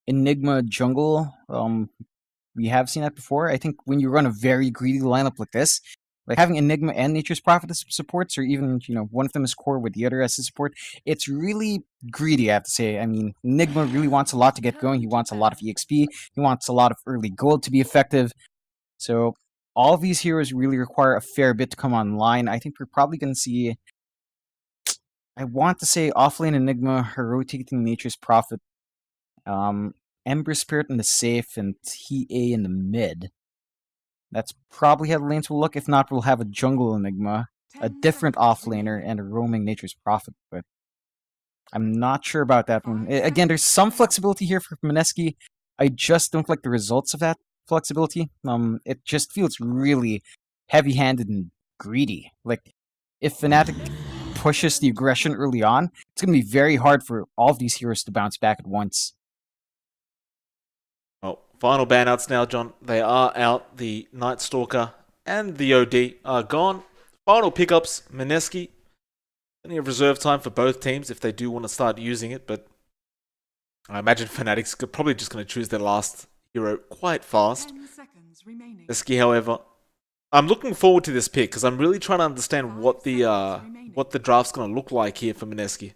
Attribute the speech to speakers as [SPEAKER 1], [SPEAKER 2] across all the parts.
[SPEAKER 1] Enigma jungle. We have seen that before. I think when you run a very greedy lineup like this, like having Enigma and Nature's Prophet as supports, or even one of them is core with the other as a support, it's really greedy. I have to say. I mean, Enigma really wants a lot to get going. He wants a lot of EXP. He wants a lot of early gold to be effective. So all of these heroes really require a fair bit to come online. I think we're probably going to see. I want to say offlane Enigma rotating Nature's Prophet, Ember Spirit in the safe, and TA in the mid. That's probably how the lanes will look. If not, we'll have a jungle Enigma, a different offlaner, and a roaming Nature's Prophet. But I'm not sure about that one. Again, there's some flexibility here for Mineski. I just don't like the results of that flexibility. It just feels really heavy-handed and greedy. Like, if Fnatic pushes the aggression early on, it's going to be very hard for all of these heroes to bounce back at once.
[SPEAKER 2] Well, final banouts now, John. They are out. The Night Stalker and the OD are gone. Final pickups, Mineski. Plenty of reserve time for both teams if they do want to start using it, but I imagine Fnatic's probably just going to choose their last hero quite fast. Mineski, however, I'm looking forward to this pick because I'm really trying to understand what the draft's going to look like here for Mineski.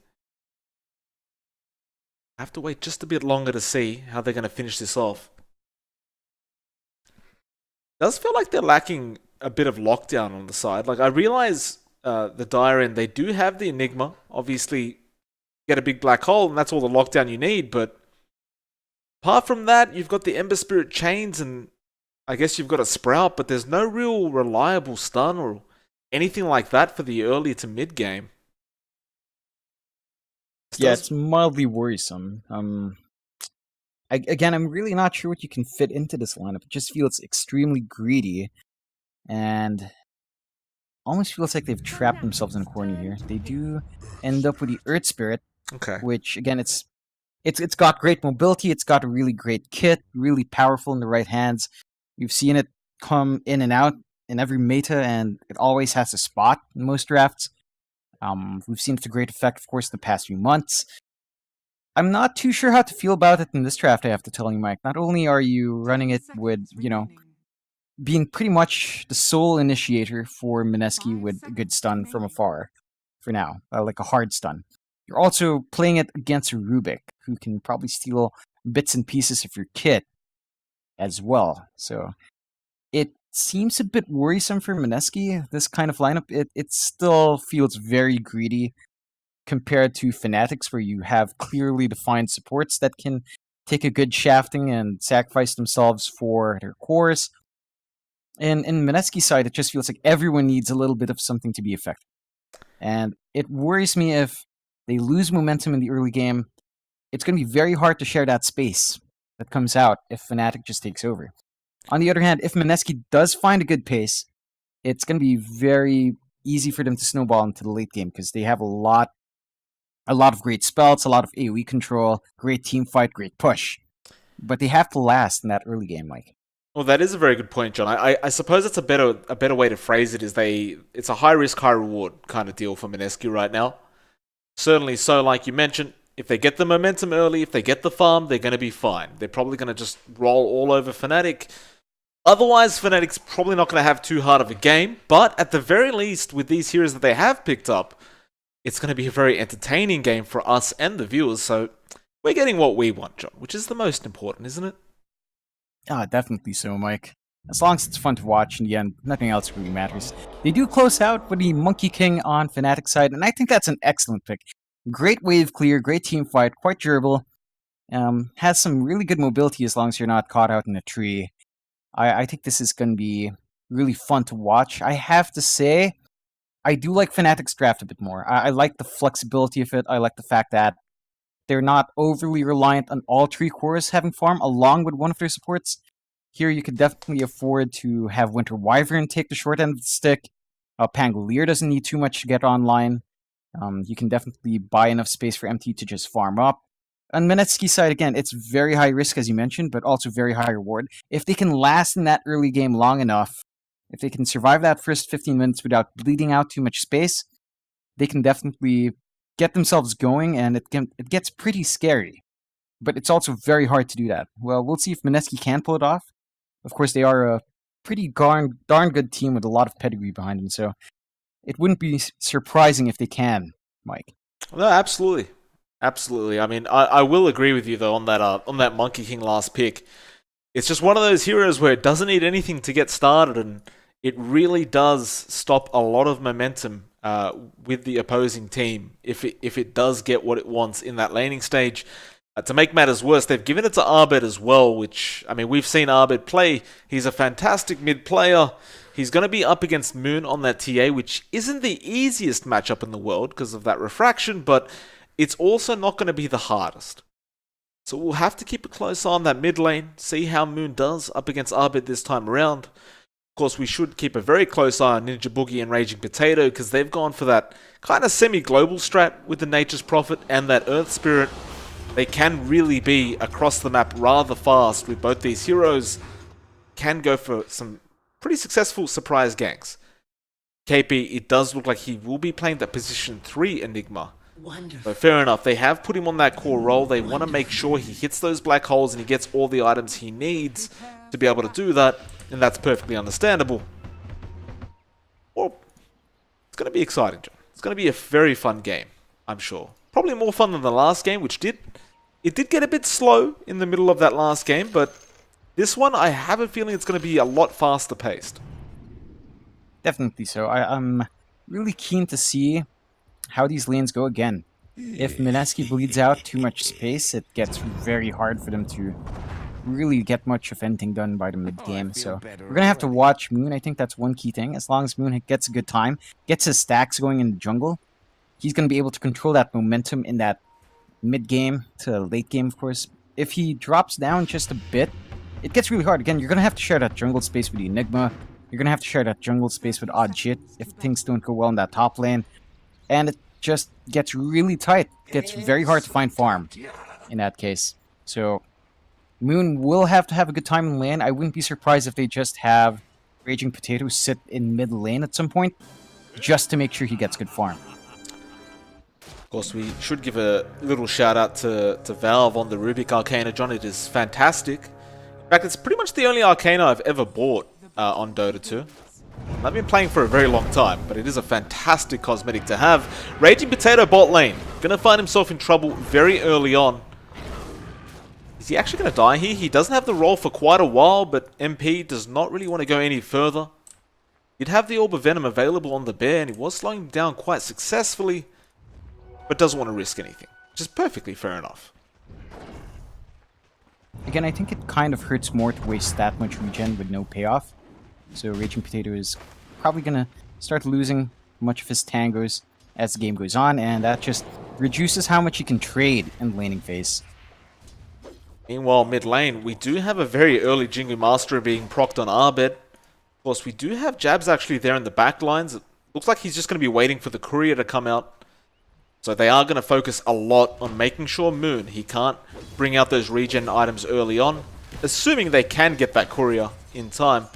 [SPEAKER 2] I have to wait just a bit longer to see how they're going to finish this off. It does feel like they're lacking a bit of lockdown on the side. Like, I realize the Dire End, they do have the Enigma. Obviously, get a big black hole, and that's all the lockdown you need. But apart from that, you've got the Ember Spirit chains, and I guess you've got a Sprout, but there's no real reliable stun or anything like that for the early to mid game.
[SPEAKER 1] Yeah, it's mildly worrisome. Again, I'm really not sure what you can fit into this lineup. It just feels extremely greedy, and almost feels like they've trapped themselves in a corner here. They do end up with the Earth Spirit, which again, it's got great mobility. It's got a really great kit, really powerful in the right hands. We've seen it come in and out in every meta, and it always has a spot in most drafts. We've seen it to great effect, of course, the past few months. I'm not too sure how to feel about it in this draft, I have to tell you, Mike. Not only are you running it with, being pretty much the sole initiator for Mineski with a good stun from afar, for now, like a hard stun. You're also playing it against a Rubik, who can probably steal bits and pieces of your kit as well. So it seems a bit worrisome for Mineski, this kind of lineup. It still feels very greedy compared to Fnatic's, where you have clearly defined supports that can take a good shafting and sacrifice themselves for their cores. And in Mineski's side, it just feels like everyone needs a little bit of something to be effective. And it worries me if they lose momentum in the early game. It's going to be very hard to share that space that comes out if Fnatic just takes over. On the other hand, if Mineski does find a good pace, it's going to be very easy for them to snowball into the late game because they have a lot of great spells, a lot of AoE control, great team fight, great push. But they have to last in that early game, Mike.
[SPEAKER 2] Well, that is a very good point, John. I suppose it's a better way to phrase it is it's a high risk, high reward kind of deal for Mineski right now. Certainly so, like you mentioned, if they get the momentum early, if they get the farm, they're going to be fine. They're probably going to just roll all over Fnatic. Otherwise, Fnatic's probably not going to have too hard of a game, but at the very least, with these heroes that they have picked up, it's going to be a very entertaining game for us and the viewers, so we're getting what we want, John, which is the most important, isn't it?
[SPEAKER 1] Definitely so, Mike. As long as it's fun to watch in the end, nothing else really matters. They do close out with the Monkey King on Fnatic side, and I think that's an excellent pick. Great wave clear, great team fight, quite durable. Has some really good mobility as long as you're not caught out in a tree. I think this is going to be really fun to watch. I have to say, I do like Fnatic's draft a bit more. I like the flexibility of it. I like the fact that they're not overly reliant on all three cores having farm along with one of their supports. Here you could definitely afford to have Winter Wyvern take the short end of the stick. Pangolier doesn't need too much to get online. You can definitely buy enough space for MT to just farm up. On Mineski's side, again, it's very high risk, as you mentioned, but also very high reward. If they can last in that early game long enough, if they can survive that first 15 minutes without bleeding out too much space, they can definitely get themselves going, and it gets pretty scary. but it's also very hard to do that. Well, we'll see if Mineski can pull it off. Of course, they are a pretty darn good team with a lot of pedigree behind them, so it wouldn't be surprising if they can, Mike.
[SPEAKER 2] No, absolutely. Absolutely. I mean, I will agree with you, though, on that Monkey King last pick. It's just one of those heroes where it doesn't need anything to get started, and it really does stop a lot of momentum with the opposing team if it does get what it wants in that laning stage. To make matters worse, they've given it to Arbed as well, which, I mean, we've seen Arbed play. He's a fantastic mid player. He's going to be up against Moon on that TA, which isn't the easiest matchup in the world because of that refraction, but it's also not going to be the hardest. So we'll have to keep a close eye on that mid lane, see how Moon does up against Arbed this time around. Of course, we should keep a very close eye on Ninja Boogie and Raging Potato because they've gone for that kind of semi-global strat with the Nature's Prophet and that Earth Spirit. They can really be across the map rather fast with both these heroes. Can go for some pretty successful surprise ganks. KP, it does look like he will be playing that position 3 Enigma.
[SPEAKER 3] Wonderful.
[SPEAKER 2] So fair enough, they have put him on that core role. They want to make sure he hits those black holes and he gets all the items he needs to be able to do that, and that's perfectly understandable. Well, it's going to be exciting, John. It's going to be a very fun game, I'm sure. Probably more fun than the last game, which did get a bit slow in the middle of that last game, but this one, I have a feeling it's going to be a lot faster paced.
[SPEAKER 1] Definitely so. I'm really keen to see how these lanes go again. If Mineski bleeds out too much space, it gets very hard for them to really get much of anything done by the mid-game. So we're going to have to watch Moon. I think that's one key thing. As long as Moon gets a good time, gets his stacks going in the jungle, he's going to be able to control that momentum in that mid-game to late game, of course. If he drops down just a bit, it gets really hard. Again, you're going to have to share that jungle space with the Enigma. You're going to have to share that jungle space with Odd Shit if things don't go well in that top lane. And it just gets really tight. It gets very hard to find farm in that case. So Moon will have to have a good time in lane. I wouldn't be surprised if they just have Raging Potato sit in mid lane at some point just to make sure he gets good farm.
[SPEAKER 2] Of course, we should give a little shout out to Valve on the Rubik Arcana, John. It is fantastic. In fact, it's pretty much the only Arcana I've ever bought on Dota 2. I've been playing for a very long time, but it is a fantastic cosmetic to have. Raging Potato bot lane. Gonna find himself in trouble very early on. Is he actually gonna die here? He doesn't have the role for quite a while, but MP does not really want to go any further. He'd have the Orb of Venom available on the bear, and he was slowing him down quite successfully, but doesn't want to risk anything, which is perfectly fair enough.
[SPEAKER 1] Again, I think it kind of hurts more to waste that much regen with no payoff. So Raging Potato is probably going to start losing much of his tangos as the game goes on, and that just reduces how much he can trade in the laning phase.
[SPEAKER 2] Meanwhile, mid lane, we do have a very early Jingu Master being procced on Arbed. Of course, we do have Jabs actually there in the back lines. It looks like he's just going to be waiting for the courier to come out. So they are going to focus a lot on making sure Moon, he can't bring out those regen items early on, assuming they can get that courier in time.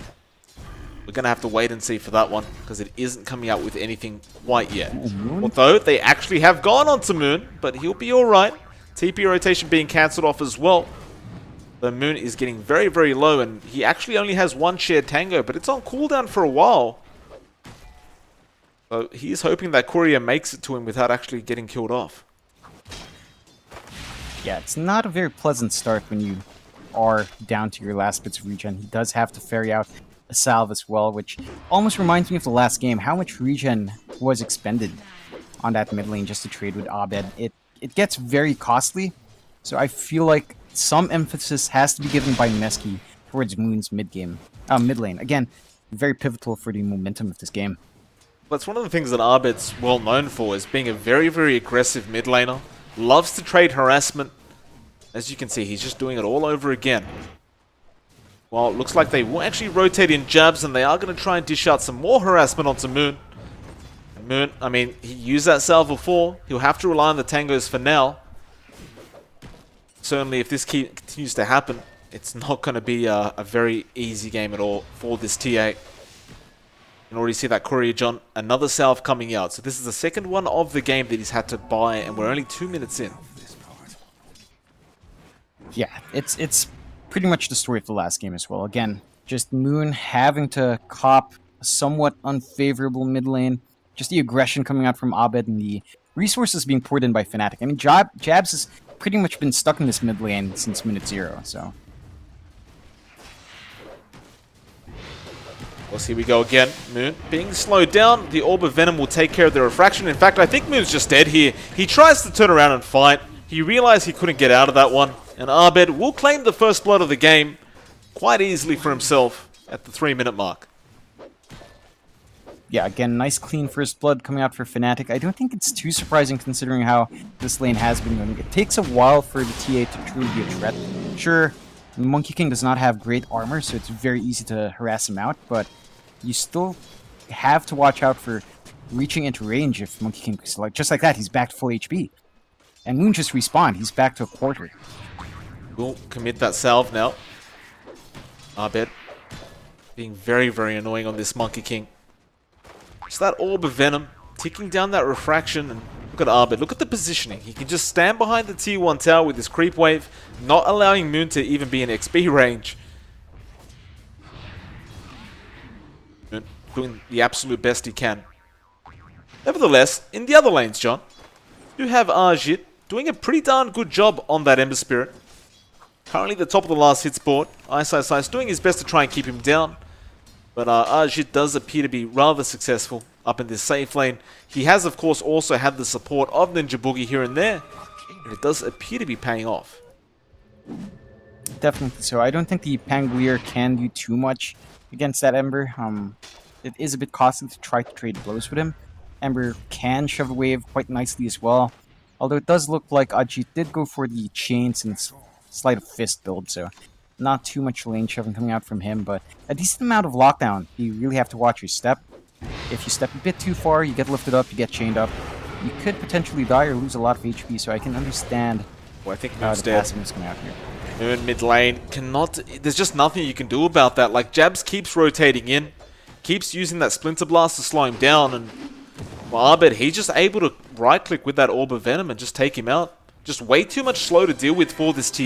[SPEAKER 2] We're going to have to wait and see for that one, because it isn't coming out with anything quite yet. Although, they actually have gone onto Moon, but he'll be alright. TP rotation being cancelled off as well. The Moon is getting very, very low, and he actually only has one shared tango, but it's on cooldown for a while. So he is hoping that courier makes it to him without actually getting killed off.
[SPEAKER 1] Yeah, it's not a very pleasant start when you are down to your last bits of regen. He does have to ferry out a salve as well, which almost reminds me of the last game, how much regen was expended on that mid lane just to trade with Abed. It gets very costly, so I feel like some emphasis has to be given by Mineski towards Moon's mid lane. Again, very pivotal for the momentum of this game.
[SPEAKER 2] That's one of the things that Arbed's well known for, is being a very, very aggressive mid laner. Loves to trade harassment. As you can see, he's just doing it all over again. Well, it looks like they will actually rotate in Jabs, and they are going to try and dish out some more harassment onto Moon. And Moon, I mean, he used that salve before. He'll have to rely on the tangos for now. Certainly, if this continues to happen, it's not going to be a very easy game at all for this TA. You can already see that courier, John. Another salve coming out. So this is the second one of the game that he's had to buy, and we're only 2 minutes in.
[SPEAKER 1] Yeah, it's pretty much the story of the last game as well. Again, just Moon having to cop a somewhat unfavorable mid lane, just the aggression coming out from Abed and the resources being poured in by Fnatic. I mean, Jabs has pretty much been stuck in this mid lane since minute 0, so...
[SPEAKER 2] Well, here we go again. Moon being slowed down. The Orb of Venom will take care of the refraction. In fact, I think Moon's just dead here. He tries to turn around and fight. He realized he couldn't get out of that one. And Abed will claim the first blood of the game quite easily for himself at the 3-minute mark.
[SPEAKER 1] Yeah, again, nice clean first blood coming out for Fnatic. I don't think it's too surprising considering how this lane has been going. It takes a while for the TA to truly be a threat. Sure, Monkey King does not have great armor, so it's very easy to harass him out, but you still have to watch out for reaching into range if Monkey King, like just like that, he's back to full HP. And Moon just respawned, he's back to a quarter.
[SPEAKER 2] We'll commit that salve now. Abed being very, very annoying on this Monkey King. Just that Orb of Venom, ticking down that refraction, and look at Abed, look at the positioning. He can just stand behind the tier 1 tower with his creep wave, not allowing Moon to even be in XP range. Moon doing the absolute best he can. Nevertheless, in the other lanes, John, you have Arjit doing a pretty darn good job on that Ember Spirit. Currently the top of the last hits board. IceIceIce doing his best to try and keep him down. But Arjit does appear to be rather successful up in this safe lane. He has, of course, also had the support of Ninja Boogie here and there. And it does appear to be paying off.
[SPEAKER 1] Definitely so. I don't think the Pangolier can do too much against that Ember. It is a bit costly to try to trade blows with him. Ember can shove a wave quite nicely as well. Although it does look like Ajit did go for the chains and sleight of fist build, so not too much lane shoving coming out from him, but a decent amount of lockdown. You really have to watch your step. If you step a bit too far, you get lifted up, you get chained up. You could potentially die or lose a lot of HP, so I can understand
[SPEAKER 2] well, I think
[SPEAKER 1] how the passing is coming out here.
[SPEAKER 2] Moon mid lane cannot... There's just nothing you can do about that. Like, Jabs keeps rotating in, keeps using that Splinter Blast to slow him down, and well, Abed, he's just able to right-click with that Orb of Venom and just take him out. Just way too much slow to deal with for this TA.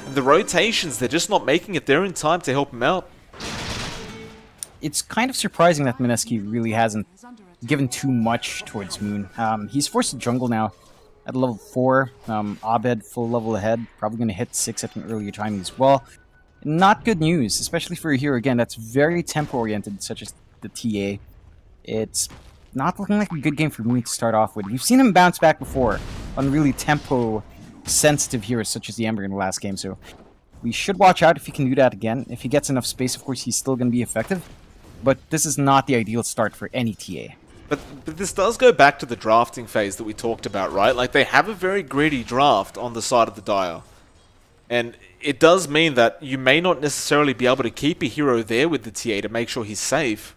[SPEAKER 2] And the rotations, they're just not making it there in time to help him out.
[SPEAKER 1] It's kind of surprising that Mineski really hasn't given too much towards Moon. He's forced to jungle now at level 4. Abed full level ahead, probably going to hit 6 at an earlier time as well. Not good news, especially for a hero, again, that's very tempo-oriented, such as the TA. It's not looking like a good game for Moon to start off with. We've seen him bounce back before on really tempo-sensitive heroes such as the Ember in the last game, so we should watch out if he can do that again. If he gets enough space, of course, he's still going to be effective, but this is not the ideal start for any TA.
[SPEAKER 2] But this does go back to the drafting phase that we talked about, right? Like, they have a very greedy draft on the side of the Dire. And it does mean that you may not necessarily be able to keep a hero there with the TA to make sure he's safe.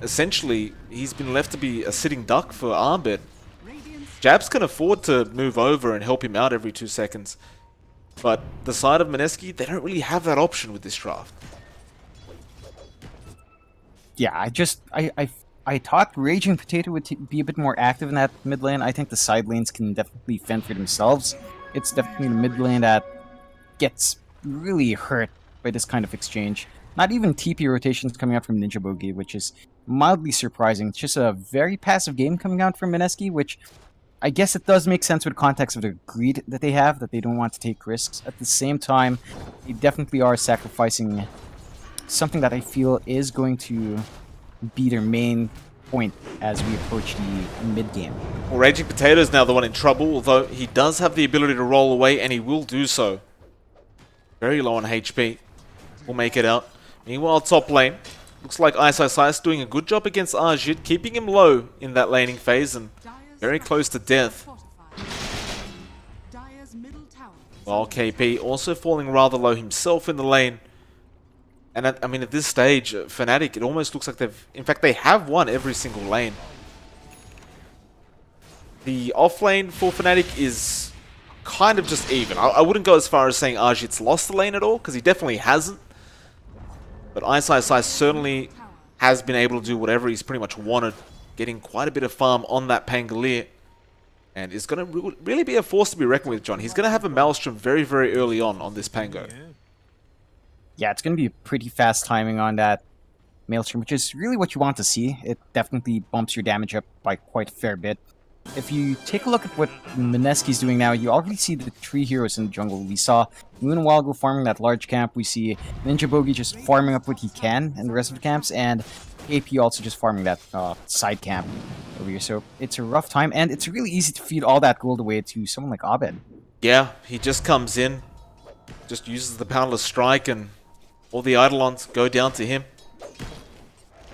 [SPEAKER 2] Essentially, he's been left to be a sitting duck for Abed. Jabs can afford to move over and help him out every 2 seconds. But the side of Mineski, they don't really have that option with this draft.
[SPEAKER 1] Yeah, I thought Raging Potato would be a bit more active in that mid lane. I think the side lanes can definitely fend for themselves. It's definitely the mid lane that gets really hurt by this kind of exchange. Not even TP rotations coming out from Ninja Boogie, which is mildly surprising. It's just a very passive game coming out from Mineski, which I guess it does make sense with context of the greed that they have, that they don't want to take risks. At the same time, they definitely are sacrificing something that I feel is going to be their main point as we approach the mid-game.
[SPEAKER 2] Well, Raging Potato is now the one in trouble, although he does have the ability to roll away, and he will do so. Very low on HP. We'll make it out. Meanwhile, top lane. Looks like IceIceIce doing a good job against Arjit, keeping him low in that laning phase and very close to death. While KP also falling rather low himself in the lane. And I mean, at this stage, Fnatic, it almost looks like they've... In fact, they have won every single lane. The off lane for Fnatic is kind of just even. I wouldn't go as far as saying Arjit's lost the lane at all, because he definitely hasn't. But IceIceIce certainly has been able to do whatever he's pretty much wanted, getting quite a bit of farm on that Pangolier. and is going to really be a force to be reckoned with, John. He's going to have a Maelstrom very, very early on this Pango.
[SPEAKER 1] Yeah, it's going to be pretty fast timing on that Maelstrom, which is really what you want to see. It definitely bumps your damage up by quite a fair bit. If you take a look at what Mineski's doing now, you already see the 3 heroes in the jungle. We saw Moon and Wildgo farming that large camp. We see Ninja Bogey just farming up what he can in the rest of the camps, and AP also just farming that side camp over here. So it's a rough time, and it's really easy to feed all that gold away to someone like Abed.
[SPEAKER 2] Yeah, he just comes in, just uses the Boundless Strike, and all the Eidolons go down to him.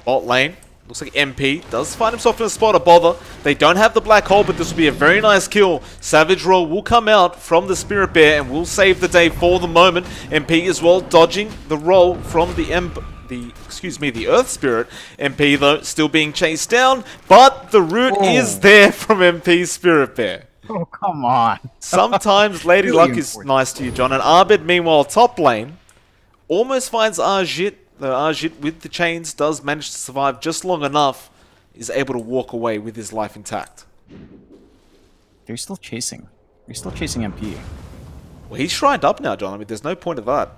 [SPEAKER 2] Bot lane. Looks like MP does find himself in a spot of bother. They don't have the black hole, but this will be a very nice kill. Savage Roll will come out from the Spirit Bear and will save the day for the moment. MP as well dodging the roll from the Earth Spirit. MP though still being chased down, but the root is there from MP's Spirit Bear.
[SPEAKER 1] Oh, come on.
[SPEAKER 2] Sometimes Lady
[SPEAKER 1] Really
[SPEAKER 2] Luck
[SPEAKER 1] important.
[SPEAKER 2] is nice to you, John. And Abed, meanwhile, top lane, almost finds Arjit. Though Arjit, with the chains, does manage to survive just long enough, is able to walk away with his life intact.
[SPEAKER 1] They're still chasing. They're still chasing MP.
[SPEAKER 2] Well, he's shrined up now, John. I mean, there's no point of that.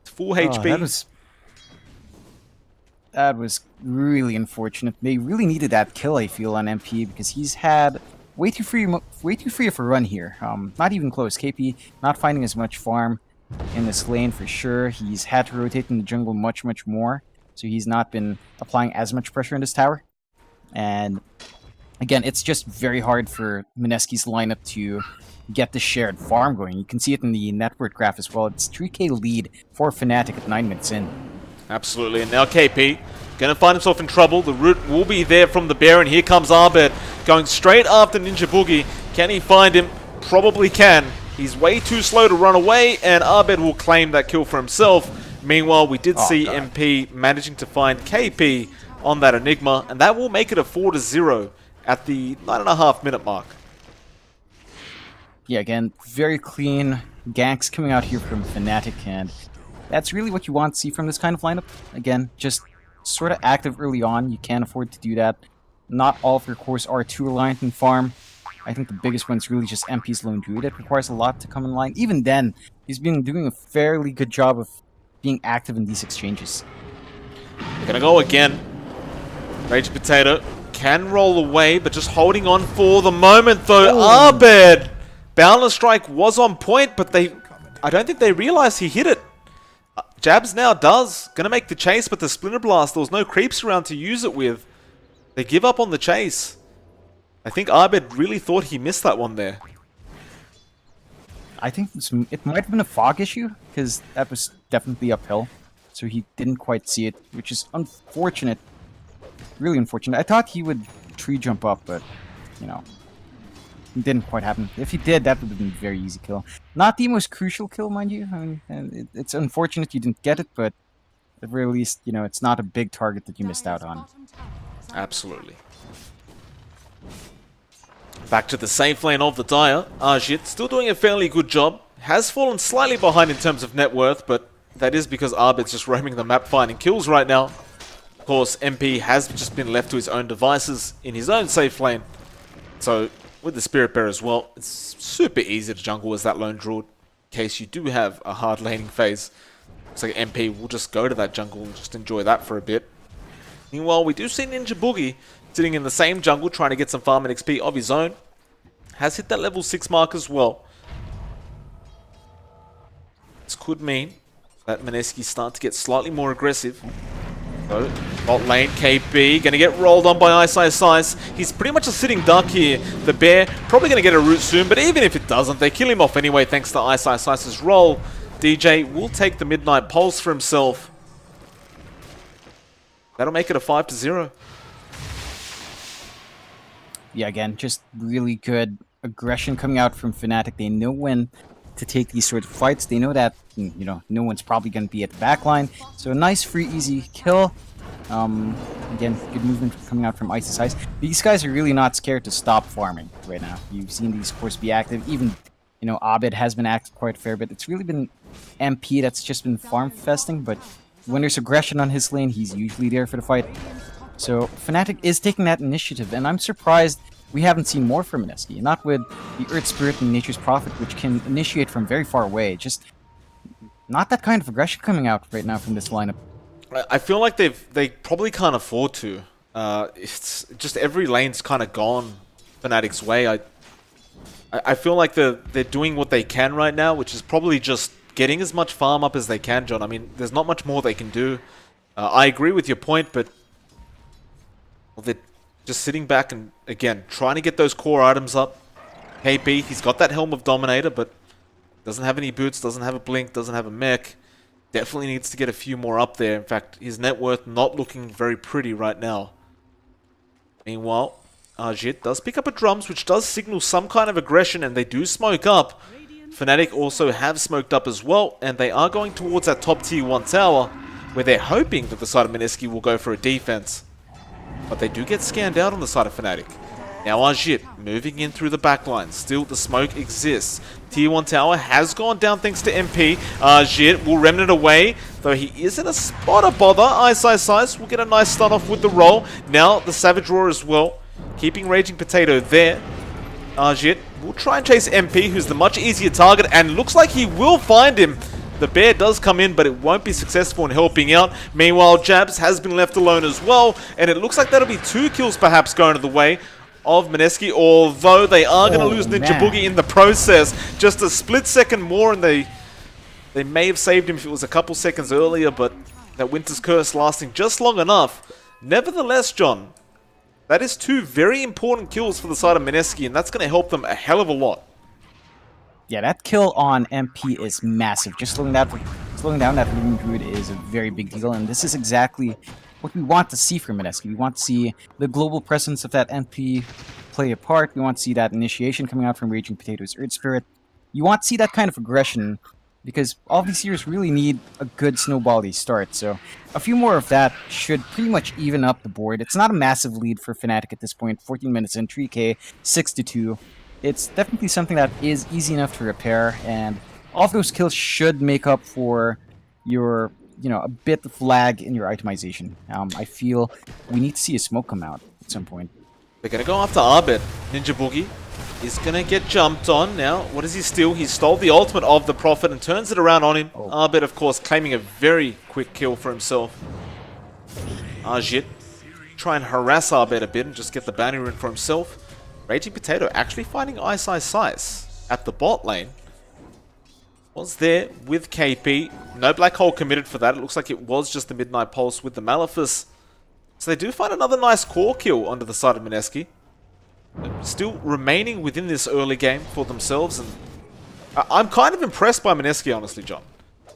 [SPEAKER 2] It's full HP.
[SPEAKER 1] That was really unfortunate. They really needed that kill, I feel, on MP, because he's had way too free of a run here. Not even close. KP not finding as much farm in this lane for sure. He's had to rotate in the jungle much more, so he's not been applying as much pressure in this tower. And again, it's just very hard for Mineski's lineup to get the shared farm going. You can see it in the network graph as well. It's 3k lead for Fnatic at 9 minutes in.
[SPEAKER 2] Absolutely, and now KP gonna find himself in trouble. The root will be there from the bear, and here comes Abed going straight after Ninja Boogie. Can he find him? Probably can. He's way too slow to run away, and Abed will claim that kill for himself. Meanwhile, we did see MP managing to find KP on that Enigma, and that will make it a 4-0 at the 9.5 minute mark.
[SPEAKER 1] Yeah, again, very clean ganks coming out here from Fnatic, and that's really what you want to see from this kind of lineup. Again, just sort of active early on. You can't afford to do that. Not all of your cores are too reliant on farm. I think the biggest one is really just MP's Lone Druid. It requires a lot to come in line. Even then, he's been doing a fairly good job of being active in these exchanges.
[SPEAKER 2] They're gonna go again. Rage Potato can roll away, but just holding on for the moment though. Abed! Boundless Strike was on point, but I don't think they realized he hit it. Jabs now does. Gonna make the chase, but the Splinter Blast, there was no creeps around to use it with. They give up on the chase. I think Abed really thought he missed that one there.
[SPEAKER 1] I think it might have been a fog issue, because that was definitely uphill. So he didn't quite see it, which is unfortunate. Really unfortunate. I thought he would tree jump up, but, you know, it didn't quite happen. If he did, that would have been a very easy kill. Not the most crucial kill, mind you. I mean, it's unfortunate you didn't get it, but at the very least, you know, it's not a big target that you missed out on.
[SPEAKER 2] Absolutely. Back to the safe lane of the Dire. Arjit still doing a fairly good job. Has fallen slightly behind in terms of net worth, but that is because Abed's just roaming the map finding kills right now. Of course, MP has just been left to his own devices in his own safe lane. So, with the Spirit Bear as well, it's super easy to jungle as that Lone Druid, in case you do have a hard laning phase. Looks like MP will just go to that jungle and just enjoy that for a bit. Meanwhile, we do see Ninja Boogie sitting in the same jungle trying to get some farm and XP of his own. Has hit that level 6 mark as well. This could mean that Mineski start to get slightly more aggressive. So, bot lane, KB, gonna get rolled on by IceIceIce. He's pretty much a sitting duck here. The bear probably gonna get a root soon, but even if it doesn't, they kill him off anyway thanks to IceIceIce's roll. DJ will take the Midnight Pulse for himself. That'll make it a 5-0.
[SPEAKER 1] Yeah, again, just really good aggression coming out from Fnatic. They know when to take these sort of fights. They know that, you know, no one's probably going to be at the back line. So a nice, free, easy kill. Again, good movement coming out from IceIceIce. These guys are really not scared to stop farming right now. You've seen these cores be active. Even, you know, Abed has been active quite a fair bit. It's really been MP that's just been farm festing, but when there's aggression on his lane, he's usually there for the fight. So Fnatic is taking that initiative, and I'm surprised we haven't seen more from Mineski. Not with the Earth Spirit and Nature's Prophet, which can initiate from very far away. Just not that kind of aggression coming out right now from this lineup.
[SPEAKER 2] I feel like they probably can't afford to. It's just every lane's kind of gone Fnatic's way. I feel like they're doing what they can right now, which is probably just getting as much farm up as they can, John. I mean, there's not much more they can do. I agree with your point, but they're just sitting back and, again, trying to get those core items up. KP, he's got that Helm of Dominator, but doesn't have any boots, doesn't have a blink, doesn't have a mech. Definitely needs to get a few more up there. In fact, his net worth not looking very pretty right now. Meanwhile, Ajit does pick up a drums, which does signal some kind of aggression, and they do smoke up. Fnatic also have smoked up as well, and they are going towards that top tier 1 tower, where they're hoping that the side of Mineski will go for a defense. But they do get scanned out on the side of Fnatic. Now Ajit moving in through the backline. Still, the smoke exists. Tier 1 tower has gone down thanks to MP. Ajit will remnant away, though he is in a spot of bother. IceIceIce will get a nice start off with the roll. Now the Savage Roar as well, keeping Raging Potato there. Ajit will try and chase MP, who's the much easier target, and looks like he will find him. The bear does come in, but it won't be successful in helping out. Meanwhile, Jabs has been left alone as well, and it looks like that'll be 2 kills perhaps going to the way of Mineski, although they are going to lose Ninja Boogie in the process. Just a split second more, and they may have saved him if it was a couple seconds earlier, but that Winter's Curse lasting just long enough. Nevertheless, John, that is 2 very important kills for the side of Mineski, and that's going to help them a hell of a lot.
[SPEAKER 1] Yeah, that kill on MP is massive. Just slowing down that Living Druid is a very big deal, and this is exactly what we want to see from Mineski. We want to see the global presence of that MP play a part. We want to see that initiation coming out from Raging Potato's Earth Spirit. You want to see that kind of aggression, because all these heroes really need a good snowbally start. So a few more of that should pretty much even up the board. It's not a massive lead for Fnatic at this point. 14 minutes in, 3k, 6-2. It's definitely something that is easy enough to repair, and all of those kills should make up for your, a bit of lag in your itemization. I feel we need to see a smoke come out at some point.
[SPEAKER 2] They're going to go after Arbit. Ninja Boogie is going to get jumped on. Now, what does he steal? He stole the ultimate of the Prophet and turns it around on him. Arbit, of course, claiming a very quick kill for himself. Ajit try and harass Arbit a bit and just get the bounty rune for himself. Raging Potato actually finding IceIceIce at the bot lane. Was there with KP. No Black Hole committed for that. It looks like it was just the Midnight Pulse with the Malefice. So they do find another nice core kill onto the side of Mineski. Still remaining within this early game for themselves. And I'm kind of impressed by Mineski, honestly, John.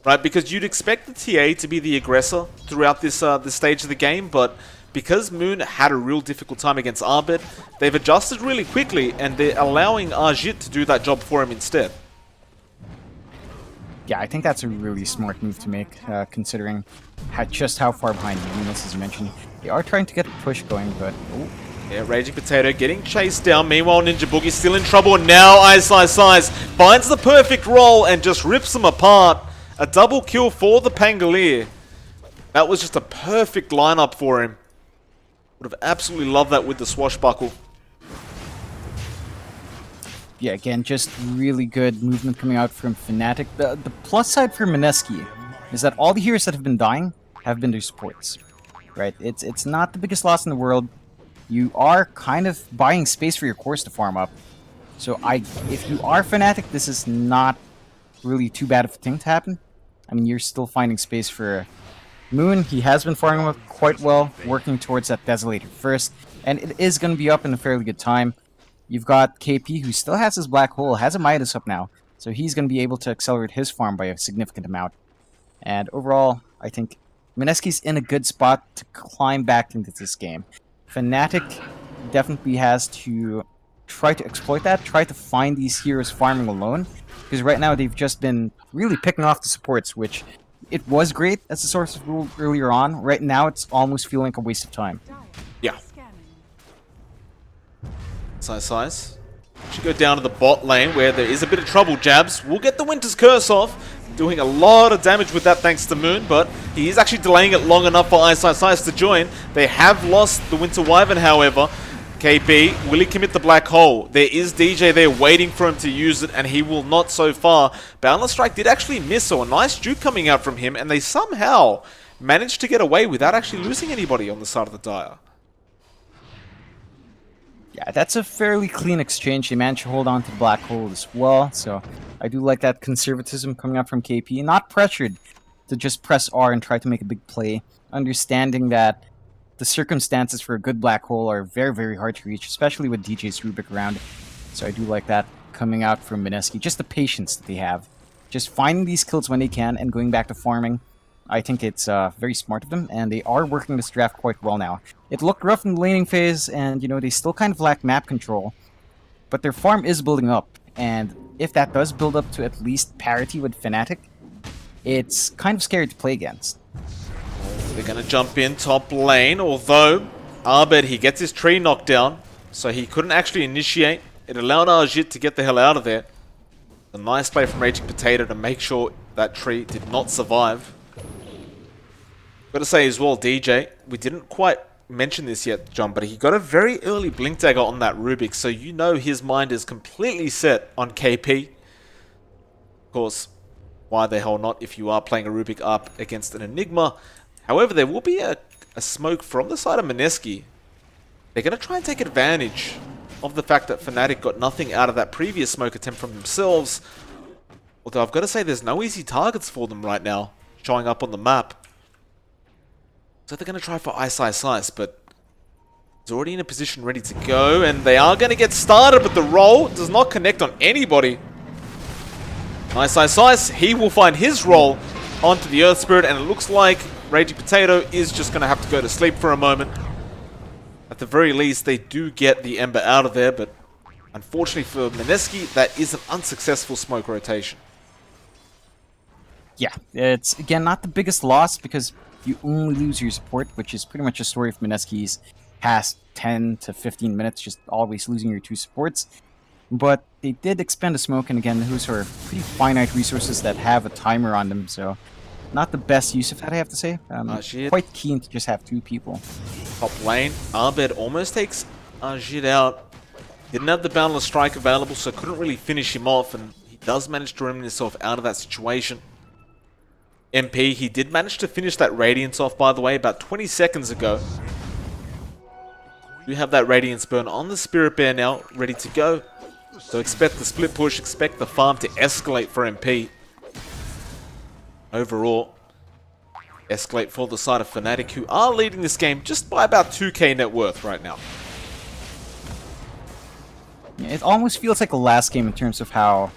[SPEAKER 2] Right, because you'd expect the TA to be the aggressor throughout this stage of the game, but because Moon had a real difficult time against Arbit, they've adjusted really quickly, and they're allowing Ajit to do that job for him instead.
[SPEAKER 1] Yeah, I think that's a really smart move to make, considering just how far behind Venus, as you mentioned. They are trying to get a push going, but... Oh.
[SPEAKER 2] Yeah, Raging Potato getting chased down. Meanwhile, Ninja Boogie still in trouble, and now IceIceIce finds the perfect roll and just rips them apart. A double kill for the Pangolier. That was just a perfect lineup for him. Would have absolutely loved that with the swashbuckle.
[SPEAKER 1] Yeah, again, just really good movement coming out from Fnatic. The plus side for Mineski is that all the heroes that have been dying have been their supports. Right? It's not the biggest loss in the world. You are kind of buying space for your cores to farm up. So if you are Fnatic, this is not really too bad of a thing to happen. I mean, you're still finding space for Moon. He has been farming up quite well, working towards that Desolator first, and it is going to be up in a fairly good time. You've got KP, who still has his Black Hole, has a Midas up now, so he's going to be able to accelerate his farm by a significant amount. And overall, I think Mineski's in a good spot to climb back into this game. Fnatic definitely has to try to exploit that, try to find these heroes farming alone, because right now they've just been really picking off the supports, which it was great as a source of rule earlier on. Right now, it's almost feeling like a waste of time.
[SPEAKER 2] Yeah. IceIceIce should go down to the bot lane where there is a bit of trouble. Jabs will get the Winter's Curse off, doing a lot of damage with that thanks to Moon, but he is actually delaying it long enough for IceIceIce to join. They have lost the Winter Wyvern, however. KP, will he commit the black hole? There is DJ there waiting for him to use it, and he will not so far. Boundless Strike did actually miss, so a nice juke coming out from him, and they somehow managed to get away without actually losing anybody on the side of the Dire.
[SPEAKER 1] Yeah, that's a fairly clean exchange. They managed to hold on to the black hole as well, so I do like that conservatism coming out from KP. Not pressured to just press R and try to make a big play, understanding that the circumstances for a good black hole are very, very hard to reach, especially with DJ's Rubik around. So I do like that coming out from Mineski. Just the patience that they have. Just finding these kills when they can and going back to farming. I think it's very smart of them, and they are working this draft quite well now. It looked rough in the laning phase, and, you know, they still kind of lack map control. But their farm is building up, and if that does build up to at least parity with Fnatic, it's kind of scary to play against.
[SPEAKER 2] They're going to jump in top lane, although Abed, he gets his tree knocked down, so he couldn't actually initiate. It allowed Arjit to get the hell out of there. A nice play from Raging Potato to make sure that tree did not survive. Gotta say as well, DJ, we didn't quite mention this yet, John, but he got a very early Blink Dagger on that Rubik, so you know his mind is completely set on KP. Of course, why the hell not if you are playing a Rubik up against an Enigma. However, there will be a smoke from the side of Mineski. They're going to try and take advantage of the fact that Fnatic got nothing out of that previous smoke attempt from themselves. Although I've got to say there's no easy targets for them right now showing up on the map. So they're going to try for IceIceIce, but he's already in a position ready to go, and they are going to get started, but the roll does not connect on anybody. IceIceIce, he will find his roll onto the Earth Spirit, and it looks like Raging Potato is just going to have to go to sleep for a moment. At the very least, they do get the Ember out of there, but unfortunately for Mineski, that is an unsuccessful smoke rotation.
[SPEAKER 1] Yeah, it's, again, not the biggest loss because you only lose your support, which is pretty much a story of Mineski's past 10 to 15 minutes, just always losing your two supports. But they did expend a smoke, and again, those are pretty finite resources that have a timer on them, so not the best use of that, I have to say. Quite keen to just have two people.
[SPEAKER 2] Top lane, Abed almost takes Ajit out. Didn't have the Boundless Strike available, so couldn't really finish him off, and he does manage to remove himself out of that situation. MP, he did manage to finish that Radiance off, by the way, about 20 seconds ago. You have that Radiance burn on the Spirit Bear now, ready to go. So expect the split push, expect the farm to escalate for MP. Overall, escalate for the side of Fnatic, who are leading this game just by about 2k net worth right now.
[SPEAKER 1] Yeah, it almost feels like the last game in terms of how,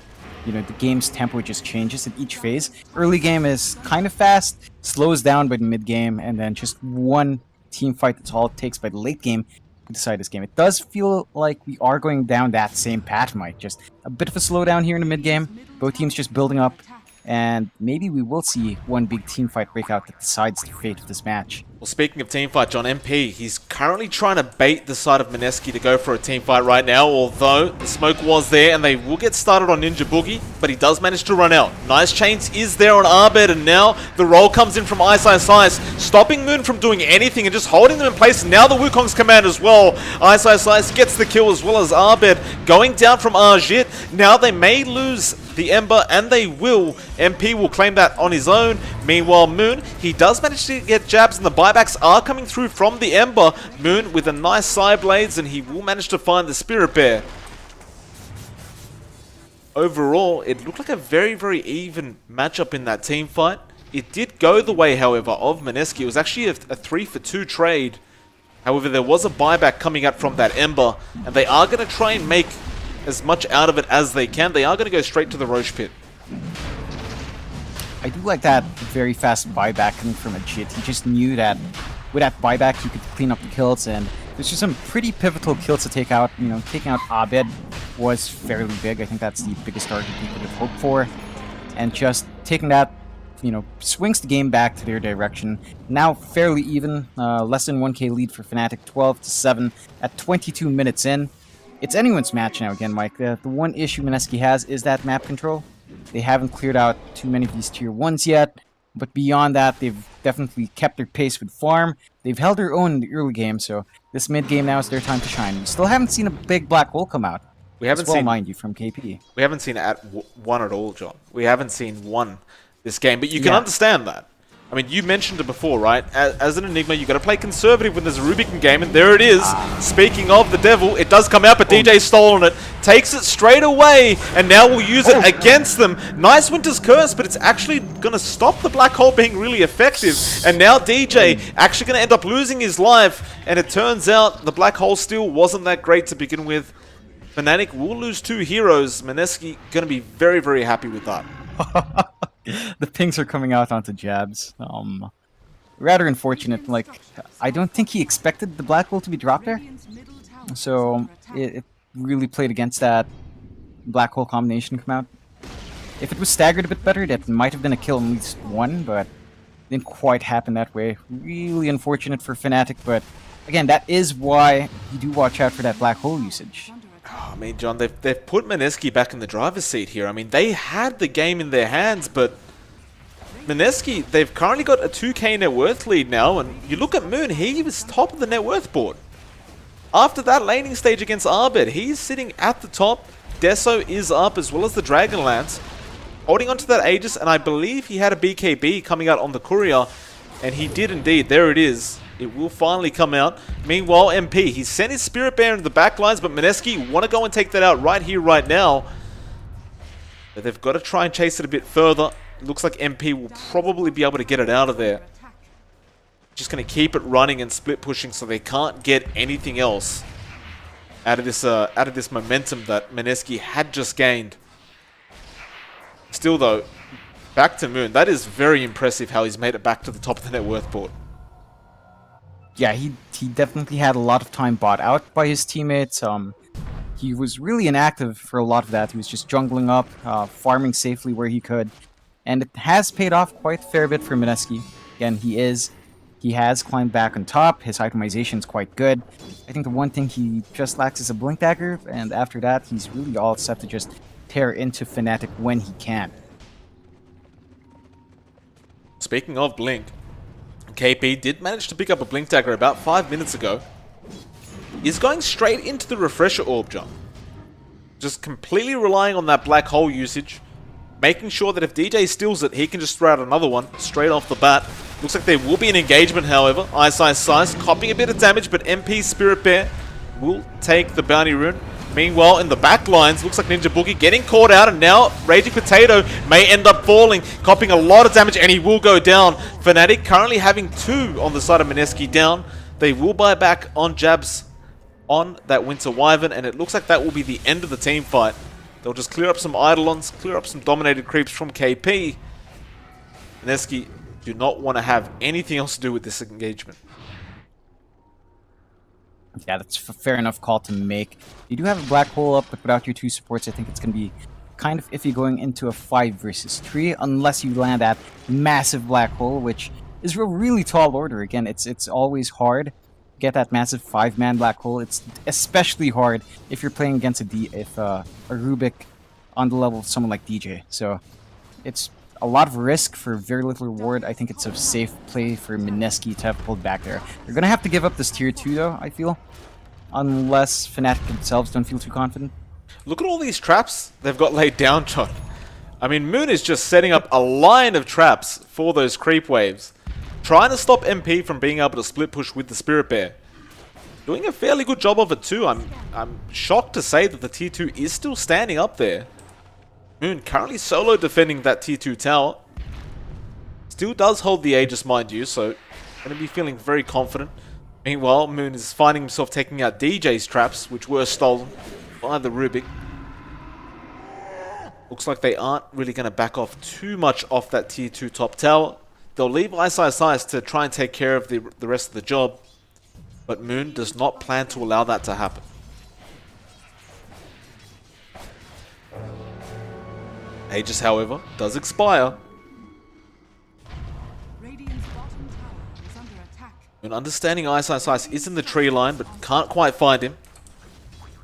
[SPEAKER 1] you know, the game's tempo just changes at each phase. Early game is kind of fast, slows down by the mid game, and then just one team fight, that's all it takes by the late game to decide this game. It does feel like we are going down that same path, Mike. Just a bit of a slowdown here in the mid game. Both teams just building up, and maybe we will see one big team fight break out that decides the fate of this match.
[SPEAKER 2] Well, speaking of team fight, John, MP, he's currently trying to bait the side of Mineski to go for a team fight right now, although the smoke was there, and they will get started on Ninja Boogie, but he does manage to run out. Nice chains is there on Abed, and now the roll comes in from IceIceIce, stopping Moon from doing anything and just holding them in place, and now the Wukong's command as well. IceIceIce gets the kill as well as Abed, going down from Arjit. Now they may lose the Ember, and they will. MP will claim that on his own. Meanwhile, Moon, he does manage to get jabs, and the buybacks are coming through from the Ember. Moon with a nice side blades, and he will manage to find the Spirit Bear. Overall, it looked like a very, very even matchup in that team fight. It did go the way, however, of Mineski. It was actually a 3-for-2 trade. However, there was a buyback coming out from that Ember, and they are going to try and make as much out of it as they can. They are going to go straight to the Roche Pit.
[SPEAKER 1] I do like that very fast buyback coming from Ajit. He just knew that with that buyback you could clean up the kills, and there's just some pretty pivotal kills to take out. You know, taking out Abed was fairly big. I think that's the biggest target he could have hoped for. And just taking that, you know, swings the game back to their direction. Now fairly even, less than 1k lead for Fnatic, 12-7 at 22 minutes in. It's anyone's match now again, Mike. The one issue Mineski has is that map control. They haven't cleared out too many of these tier 1s yet, but beyond that, they've definitely kept their pace with farm. They've held their own in the early game, so this mid game now is their time to shine. We still haven't seen a big black hole come out.
[SPEAKER 2] We haven't
[SPEAKER 1] seen,
[SPEAKER 2] seen,
[SPEAKER 1] mind you, from KP.
[SPEAKER 2] We haven't seen one at all, John. We haven't seen one this game, but you can understand that. I mean, you mentioned it before, right? As an Enigma, you got to play conservative when there's a Rubik in game, and there it is. Speaking of the devil, it does come out, but DJ's stolen it. Takes it straight away, and now we'll use it against them. Nice Winter's Curse, but it's actually going to stop the black hole being really effective. And now DJ actually going to end up losing his life, and it turns out the black hole still wasn't that great to begin with. Fnatic will lose 2 heroes. Mineski going to be very, very happy with that.
[SPEAKER 1] The pings are coming out onto jabs. Rather unfortunate. Like, I don't think he expected the black hole to be dropped there. So it really played against that black hole combination come out. If it was staggered a bit better, that might have been a kill at least one, but it didn't quite happen that way. Really unfortunate for Fnatic, but again, that is why you do watch out for that black hole usage.
[SPEAKER 2] I mean, John, they've put Mineski back in the driver's seat here. I mean, they had the game in their hands, but Mineski, they've currently got a 2k net worth lead now, and you look at Moon, he was top of the net worth board. After that laning stage against Arbed, he's sitting at the top. Deso is up, as well as the Dragonlance, holding onto that Aegis, and I believe he had a BKB coming out on the Courier, and he did indeed. There it is. It will finally come out. Meanwhile, MP, he sent his Spirit Bear into the back lines, but Mineski want to go and take that out right here, right now. But they've got to try and chase it a bit further. It looks like MP will probably be able to get it out of there. Just going to keep it running and split pushing so they can't get anything else out of this momentum that Mineski had just gained. Still though, back to Moon. That is very impressive how he's made it back to the top of the net worth board.
[SPEAKER 1] Yeah, he definitely had a lot of time bought out by his teammates. He was really inactive for a lot of that. He was just jungling up, farming safely where he could. And it has paid off quite a fair bit for Mineski. Again, he has climbed back on top. His itemization is quite good. I think the one thing he just lacks is a Blink Dagger, and after that, he's really all set to just tear into Fnatic when he can.
[SPEAKER 2] Speaking of Blink, KP did manage to pick up a Blink Dagger about 5 minutes ago. He's going straight into the Refresher Orb jump. Just completely relying on that black hole usage. Making sure that if DJ steals it, he can just throw out another one straight off the bat. Looks like there will be an engagement, however. IceIceIce copying a bit of damage, but MP Spirit Bear will take the bounty rune. Meanwhile, in the back lines, looks like Ninja Boogie getting caught out, and now Raging Potato may end up falling, copying a lot of damage, and he will go down. Fnatic currently having 2 on the side of Mineski down. They will buy back on jabs on that Winter Wyvern, and it looks like that will be the end of the team fight. They'll just clear up some Eidolons, clear up some dominated creeps from KP. Mineski do not want to have anything else to do with this engagement.
[SPEAKER 1] Yeah, that's a fair enough call to make. You do have a black hole up, but without your 2 supports, I think it's going to be kind of iffy going into a 5 versus 3, unless you land that massive black hole, which is a really tall order. Again, it's always hard to get that massive 5-man black hole. It's especially hard if you're playing against a Rubik on the level of someone like DJ. So it's a lot of risk for very little reward. I think it's a safe play for Mineski to have pulled back there. They're going to have to give up this tier 2 though, I feel. Unless Fnatic themselves don't feel too confident.
[SPEAKER 2] Look at all these traps they've got laid down, John. I mean, Moon is just setting up a line of traps for those creep waves. Trying to stop MP from being able to split push with the Spirit Bear. Doing a fairly good job of it too. I'm shocked to say that the tier 2 is still standing up there. Moon currently solo defending that tier 2 tower. Still does hold the Aegis, mind you, so going to be feeling very confident. Meanwhile, Moon is finding himself taking out DJ's traps, which were stolen by the Rubik. Looks like they aren't really going to back off too much off that tier 2 top tower. They'll leave IceIceIce to try and take care of the rest of the job. But Moon does not plan to allow that to happen. Aegis, however, does expire. Moon understanding IceIceIce is in the tree line, but can't quite find him.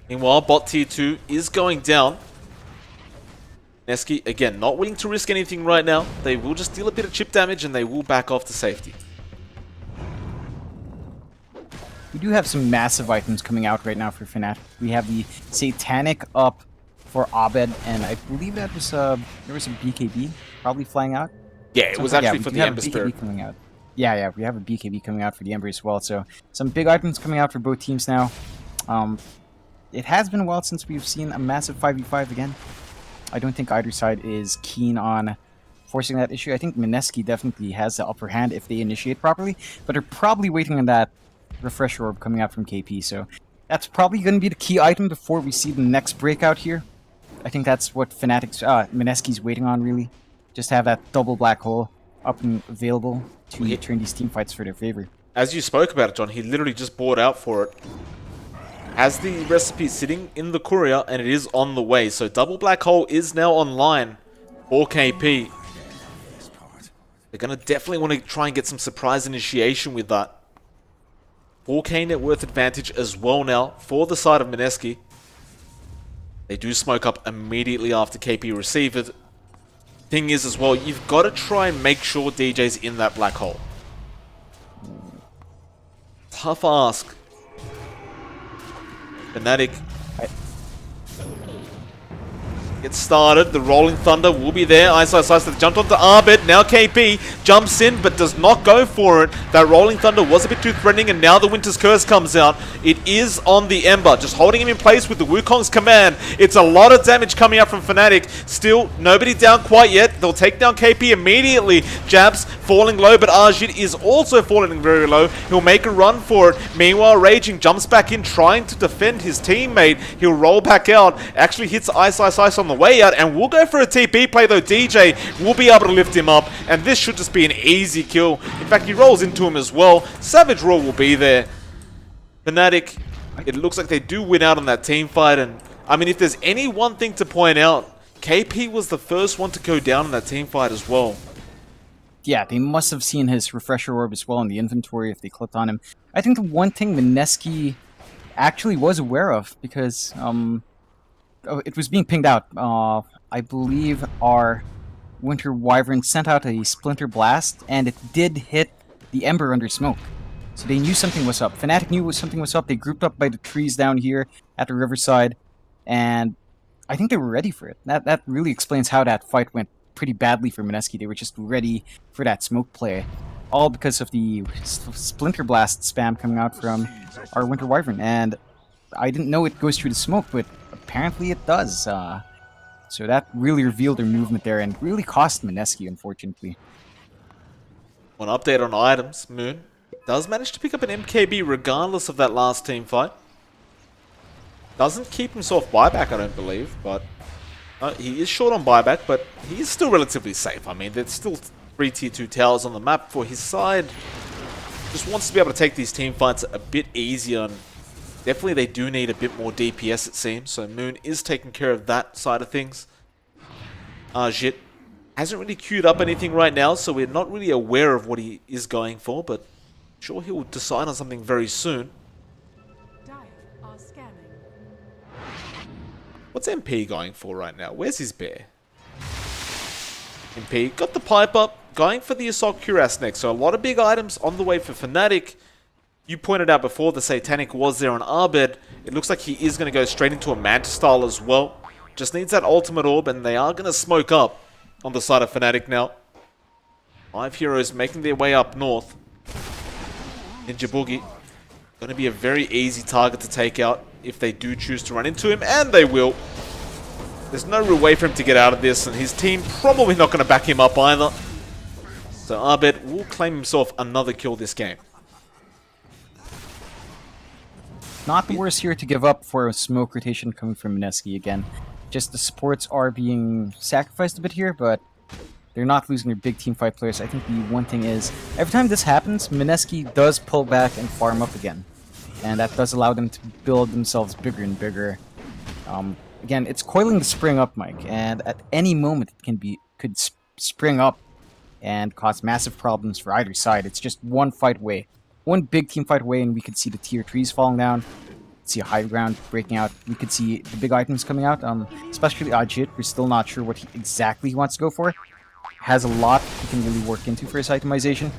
[SPEAKER 2] Meanwhile, bot tier 2 is going down. Mineski, again, not willing to risk anything right now. They will just deal a bit of chip damage and they will back off to safety.
[SPEAKER 1] we do have some massive items coming out right now for Fnatic. We have the Satanic up for Abed, and I believe that was there was a BKB probably flying out.
[SPEAKER 2] Yeah, it was actually for the Ember Spirit
[SPEAKER 1] coming out. Yeah, we have a BKB coming out for the Ember as well. So some big items coming out for both teams now. It has been a while since we've seen a massive 5v5 again. I don't think either side is keen on forcing that issue. I think Mineski definitely has the upper hand if they initiate properly, but they're probably waiting on that refresh orb coming out from KP. So that's probably going to be the key item before we see the next breakout here. I think that's what Mineski's waiting on, really. Just have that double black hole up and available to turn these team fights for their favor.
[SPEAKER 2] As you spoke about it, John, he literally just bought out for it. Has the recipe sitting in the courier, and it is on the way. So double black hole is now online for KP. They're going to definitely want to try and get some surprise initiation with that. 4k net worth advantage as well now for the side of Mineski. They do smoke up immediately after KP receive it. Thing is as well, you've got to try and make sure DJ's in that black hole. Tough ask. Fnatic gets started. The Rolling Thunder will be there. IceIceIce that jumped onto Arbit. Now KP jumps in but does not go for it. That Rolling Thunder was a bit too threatening, and now the Winter's Curse comes out. It is on the Ember, just holding him in place with the Wukong's command. It's a lot of damage coming out from Fnatic. Still, nobody down quite yet. They'll take down KP immediately. Jabs falling low, but Ajit is also falling very low. He'll make a run for it. Meanwhile, Raging jumps back in, trying to defend his teammate. He'll roll back out. Actually hits IceIceIce on the way out, and we'll go for a TP play though. DJ will be able to lift him up, and this should just be an easy kill. In fact, he rolls into him as well. Savage Roar will be there. Fnatic, it looks like they do win out on that team fight, and I mean, if there's any one thing to point out, KP was the first one to go down in that team fight as well.
[SPEAKER 1] Yeah, they must have seen his refresher orb as well in the inventory if they clicked on him. I think the one thing Mineski actually was aware of, because it was being pinged out. I believe our Winter Wyvern sent out a Splinter Blast, and it did hit the Ember under smoke. So they knew something was up. Fnatic knew something was up. They grouped up by the trees down here at the riverside, and I think they were ready for it. That really explains how that fight went pretty badly for Mineski. They were just ready for that smoke play, all because of the Splinter Blast spam coming out from our Winter Wyvern. And I didn't know it goes through the smoke, but apparently it does. So that really revealed their movement there and really cost Mineski, unfortunately.
[SPEAKER 2] One update on items, Moon does manage to pick up an MKB regardless of that last team fight. Doesn't keep himself buyback, I don't believe, but he is short on buyback, but he is still relatively safe. I mean, there's still 3 tier 2 towers on the map for his side. Just wants to be able to take these team fights a bit easier, and definitely they do need a bit more DPS, it seems. So Moon is taking care of that side of things. Jit hasn't really queued up anything right now, so we're not really aware of what he is going for, but I'm sure he'll decide on something very soon. What's MP going for right now? Where's his bear? MP got the pipe up, going for the Assault Cuirass next. So a lot of big items on the way for Fnatic. You pointed out before the Satanic was there on Arbed. It looks like he is going to go straight into a Manta style as well. Just needs that ultimate orb, and they are going to smoke up on the side of Fnatic now. 5 heroes making their way up north. Ninja Boogie. Going to be a very easy target to take out if they do choose to run into him, and they will. There's no real way for him to get out of this, and his team probably not going to back him up either. So Arbed will claim himself another kill this game.
[SPEAKER 1] Not the worst here to give up for a smoke rotation coming from Mineski again. Just the supports are being sacrificed a bit here, but they're not losing their big team fight players. I think the one thing is, every time this happens, Mineski does pull back and farm up again. And that does allow them to build themselves bigger and bigger. Again, it's coiling the spring up, Mike, and at any moment it could spring up and cause massive problems for either side. It's just one fight away. One big team fight away, and we could see the tier 3s falling down. See a high ground breaking out. We could see the big items coming out, especially Ajit. We're still not sure what exactly he wants to go for. Has a lot he can really work into for his itemization.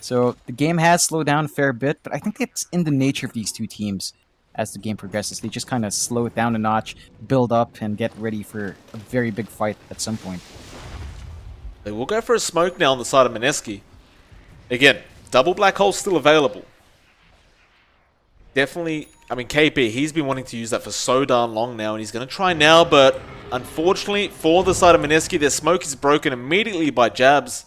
[SPEAKER 1] So the game has slowed down a fair bit, but I think it's in the nature of these two teams as the game progresses. They just kind of slow it down a notch, build up, and get ready for a very big fight at some point.
[SPEAKER 2] They will go for a smoke now on the side of Mineski. Again, double black hole still available. Definitely, I mean, KP, he's been wanting to use that for so darn long now, and he's going to try now, but unfortunately for the side of Mineski, their smoke is broken immediately by jabs.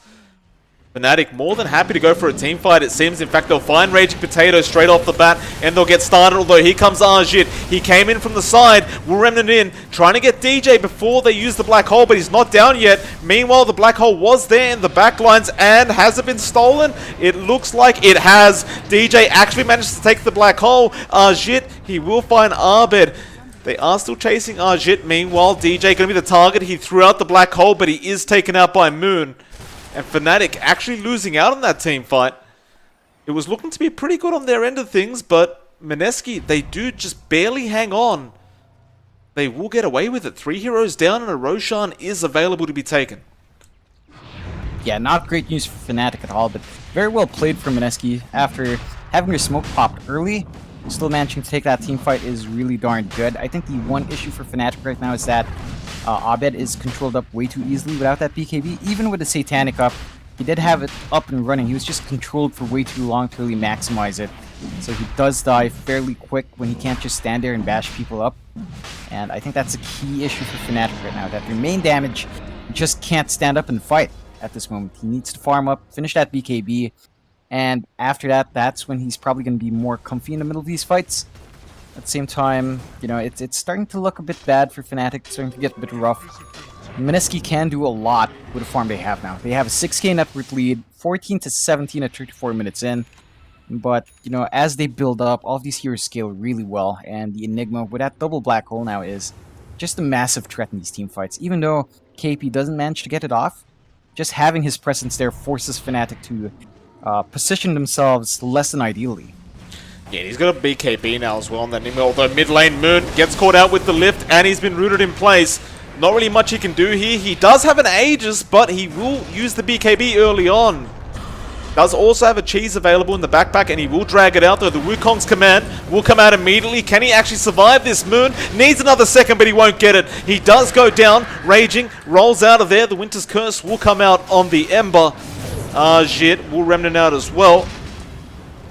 [SPEAKER 2] Fnatic more than happy to go for a team fight, it seems. In fact, they'll find Raging Potato straight off the bat, and they'll get started, although here comes Arjit. He came in from the side, will Remnant in, trying to get DJ before they use the black hole, but he's not down yet. Meanwhile, the black hole was there in the backlines, and has it been stolen? It looks like it has. DJ actually managed to take the black hole. Arjit, he will find Abed. They are still chasing Arjit. Meanwhile, DJ going to be the target. He threw out the black hole, but he is taken out by Moon. And Fnatic actually losing out on that team fight. It was looking to be pretty good on their end of things, but Mineski, they do just barely hang on. They will get away with it. 3 heroes down and a Roshan is available to be taken.
[SPEAKER 1] Yeah, not great news for Fnatic at all, but very well played for Mineski. After having your smoke popped early, still managing to take that team fight is really darn good. I think the one issue for Fnatic right now is that Abed is controlled up way too easily without that BKB. Even with the Satanic up, he did have it up and running. He was just controlled for way too long to really maximize it. So he does die fairly quick when he can't just stand there and bash people up. And I think that's a key issue for Fnatic right now, that their main damage just can't stand up and fight at this moment. He needs to farm up, finish that BKB, and after that, that's when he's probably going to be more comfy in the middle of these fights. At the same time, you know, it's starting to look a bit bad for Fnatic. It's starting to get a bit rough. Mineski can do a lot with the farm they have now. They have a 6k net worth lead, 14 to 17 at 34 minutes in. But, you know, as they build up, all of these heroes scale really well. And the Enigma with that double black hole now is just a massive threat in these team fights. Even though KP doesn't manage to get it off, just having his presence there forces Fnatic to position themselves less than ideally.
[SPEAKER 2] Yeah, he's got a BKB now as well on that Enigma, although mid lane Moon gets caught out with the lift, and he's been rooted in place. Not really much he can do here. He does have an Aegis, but he will use the BKB early on. Does also have a cheese available in the backpack, and he will drag it out, though the Wukong's command will come out immediately. Can he actually survive this? Moon needs another second, but he won't get it. He does go down. Raging rolls out of there. The Winter's Curse will come out on the Ember. Jit will Remnant out as well.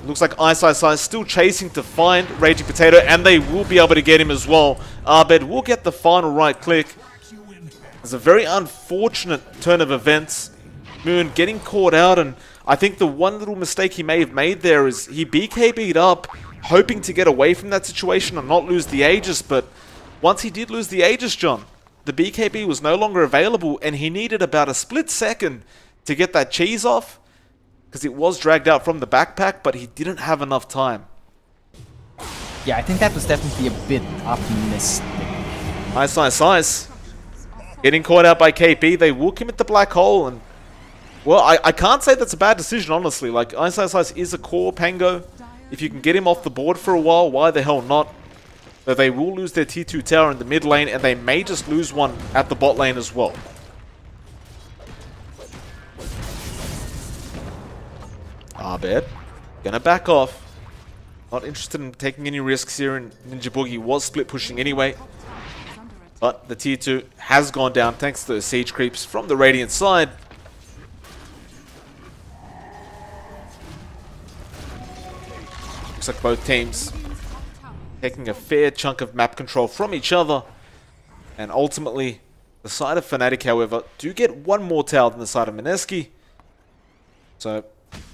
[SPEAKER 2] Looks like IceIceIce still chasing to find Raging Potato, and they will be able to get him as well. Abed will get the final right click. It's a very unfortunate turn of events. Moon getting caught out, and I think the one little mistake he may have made there is he BKB'd up, hoping to get away from that situation and not lose the Aegis, but once he did lose the Aegis, John, the BKB was no longer available, and he needed about a split second to get that cheese off, because it was dragged out from the backpack, but he didn't have enough time.
[SPEAKER 1] Yeah, I think that was definitely a bit optimistic.
[SPEAKER 2] IceIceIce getting caught out by KP. They will commit the black hole, and well, I can't say that's a bad decision, honestly. Like, IceIceIce is a core Pango. If you can get him off the board for a while, why the hell not? Though they will lose their tier 2 tower in the mid lane, and they may just lose one at the bot lane as well. Abed gonna back off. Not interested in taking any risks here, and Ninja Boogie was split pushing anyway. But the tier 2 has gone down thanks to the siege creeps from the Radiant side. Looks like both teams taking a fair chunk of map control from each other. And ultimately, the side of Fnatic, however, do get one more tower than the side of Mineski. So,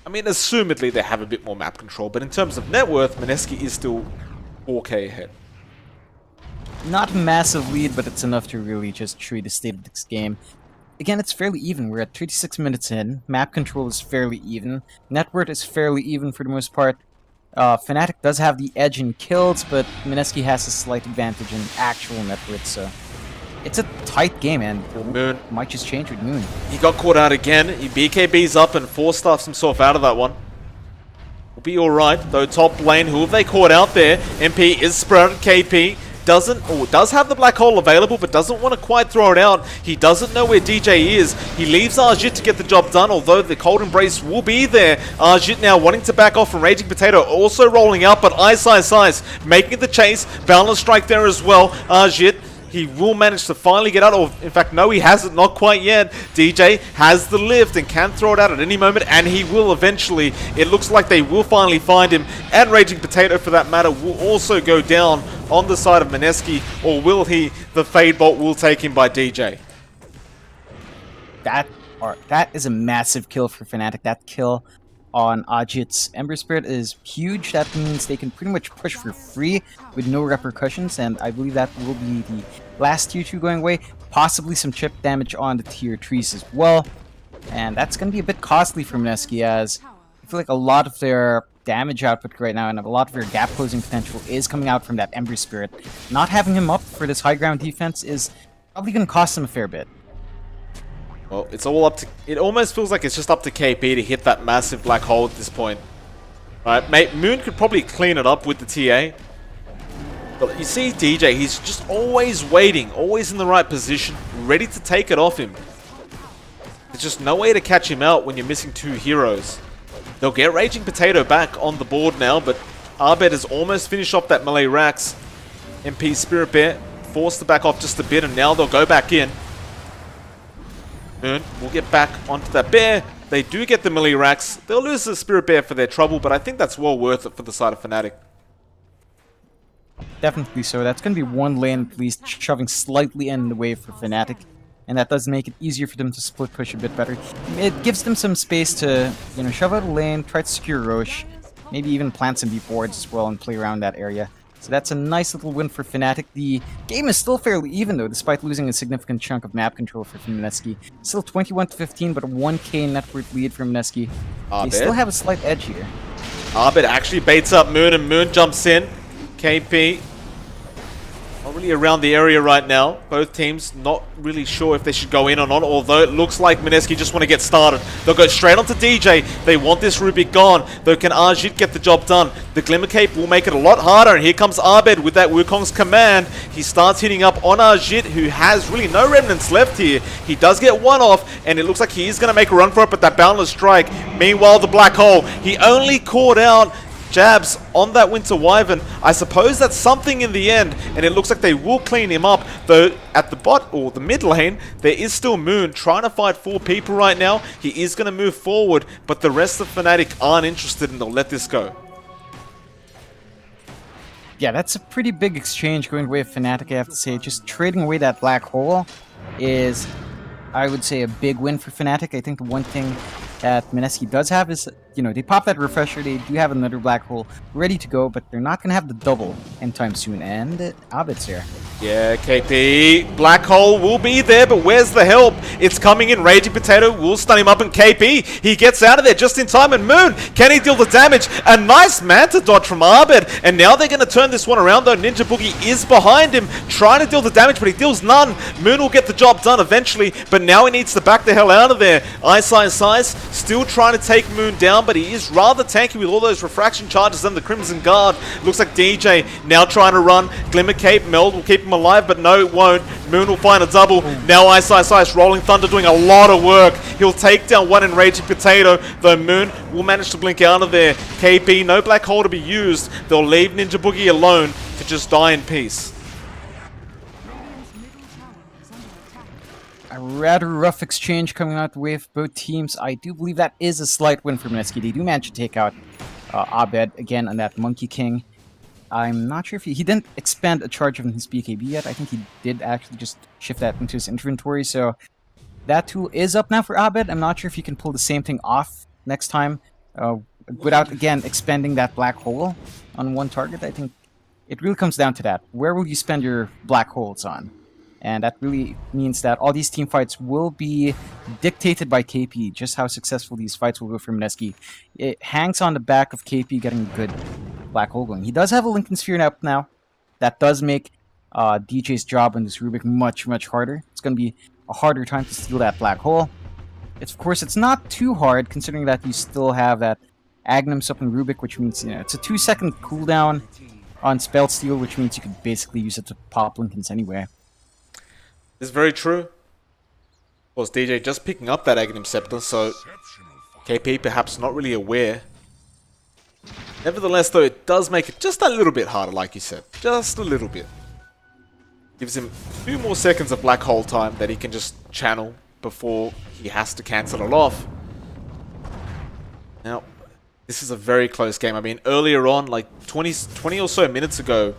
[SPEAKER 2] I mean, assumedly they have a bit more map control, but in terms of net worth, Mineski is still 4k ahead.
[SPEAKER 1] Not a massive lead, but it's enough to really just treat the state of this game. Again, it's fairly even. We're at 36 minutes in. Map control is fairly even. Net worth is fairly even for the most part. Fnatic does have the edge in kills, but Mineski has a slight advantage in actual net worth, so it's a tight game, and
[SPEAKER 2] Moon
[SPEAKER 1] might just change with Moon.
[SPEAKER 2] He got caught out again. He BKBs up and 4-staffs himself out of that one. Will be alright, though top lane, who have they caught out there? MP is sprouted KP. doesn't, or does have the black hole available, but doesn't want to quite throw it out. He doesn't know where DJ is. He leaves Arjit to get the job done, although the cold embrace will be there. Arjit now wanting to back off from Raging Potato, also rolling out, but IceIceIce making the chase. Boundless strike there as well. Arjit, he will manage to finally get out, or in fact, no, he hasn't, not quite yet. DJ has the lift and can throw it out at any moment, and he will eventually. It looks like they will finally find him, and Raging Potato, for that matter, will also go down on the side of Mineski, or will he? The Fade Bolt will take him by DJ.
[SPEAKER 1] That is a massive kill for Fnatic. That kill on Ajit's Ember Spirit is huge. That means they can pretty much push for free with no repercussions, and I believe that will be the last tier 2 going away. Possibly some chip damage on the tier 3s as well, and that's going to be a bit costly for Mineski, as I feel like a lot of their damage output right now and a lot of their gap closing potential is coming out from that Ember Spirit. Not having him up for this high ground defense is probably going to cost them a fair bit.
[SPEAKER 2] Well, it's all up to... It almost feels like it's just up to KP to hit that massive black hole at this point. Right, mate, Moon could probably clean it up with the TA. But you see DJ, he's just always waiting, always in the right position, ready to take it off him. There's just no way to catch him out when you're missing 2 heroes. They'll get Raging Potato back on the board now, but Abed has almost finished off that melee Rax. MP Spirit Bear forced to back off just a bit, and now they'll go back in. Moon will get back onto that bear. They do get the melee Rax. They'll lose the Spirit Bear for their trouble, but I think that's well worth it for the side of Fnatic.
[SPEAKER 1] Definitely so. That's going to be one lane at least, shoving slightly in the way for Fnatic, and that does make it easier for them to split push a bit better. It gives them some space to, you know, shove out a lane, try to secure Roche, maybe even plant some deep wards as well and play around that area. So that's a nice little win for Fnatic. The game is still fairly even though, despite losing a significant chunk of map control for Mineski. Still 21-15, but a 1k net worth lead for Mineski. They still have a slight edge here.
[SPEAKER 2] Abed actually baits up Moon, and Moon jumps in. KP not really around the area right now. Both teams not really sure if they should go in or not, although it looks like Mineski just want to get started. They'll go straight onto DJ. They want this Rubik gone, though can Arjit get the job done? The Glimmer Cape will make it a lot harder, and here comes Abed with that Wukong's command. He starts hitting up on Arjit, who has really no remnants left here. He does get one off, and it looks like he is going to make a run for it, but that Boundless Strike. Meanwhile, the Black Hole, he only caught out jabs on that Winter Wyvern. I suppose that's something in the end, and it looks like they will clean him up, though at the bot, or the mid lane, there is still Moon trying to fight 4 people right now. He is going to move forward, but the rest of Fnatic aren't interested, and they'll let this go.
[SPEAKER 1] Yeah, that's a pretty big exchange going away with Fnatic, I have to say. Just trading away that Black Hole is, I would say, a big win for Fnatic. I think the one thing that Mineski does have is, you know, they pop that refresher, they do have another Black Hole ready to go, but they're not going to have the double anytime soon, and Abed's here.
[SPEAKER 2] Yeah, KP, Black Hole will be there, but where's the help? It's coming in. Raging Potato will stun him up, and KP, he gets out of there just in time, and Moon, can he deal the damage? A nice Manta dodge from Abed, and now they're going to turn this one around, though Ninja Boogie is behind him, trying to deal the damage, but he deals none. Moon will get the job done eventually, but now he needs to back the hell out of there. IceIceIce still trying to take Moon down, but he is rather tanky with all those refraction charges and the Crimson Guard. Looks like DJ now trying to run. Glimmer Cape, Meld will keep him alive, but no, it won't. Moon will find a double. Now IceIceIce, Rolling Thunder doing a lot of work. He'll take down one in Raging Potato, though Moon will manage to blink out of there. KP, no Black Hole to be used. They'll leave Ninja Boogie alone to just die in peace.
[SPEAKER 1] A rather rough exchange coming out with both teams. I do believe that is a slight win for Mineski. They do manage to take out Abed again on that Monkey King. I'm not sure if he didn't expand a charge of his BKB yet. I think he did actually just shift that into his inventory. So that tool is up now for Abed. I'm not sure if he can pull the same thing off next time without, again, expending that Black Hole on one target. I think it really comes down to that. Where will you spend your Black Holes on? And that really means that all these team fights will be dictated by KP, just how successful these fights will go for Mineski. It hangs on the back of KP getting a good Black Hole going. He does have a Lincoln Sphere up now. That does make DJ's job on this Rubik much, much harder. It's going to be a harder time to steal that Black Hole. Of course, it's not too hard, considering that you still have that Agnums up in Rubik, which means, you know, it's a 2-second cooldown. on spell steal, which means you could basically use it to pop Linken's anyway.
[SPEAKER 2] This is very true. Of course, DJ just picking up that Aghanim Scepter, so KP perhaps not really aware. Nevertheless, though, it does make it just a little bit harder, like you said. Just a little bit. Gives him 2 more seconds of black hole time that he can just channel before he has to cancel it off. Now, this is a very close game. I mean, earlier on, like 20 or so minutes ago,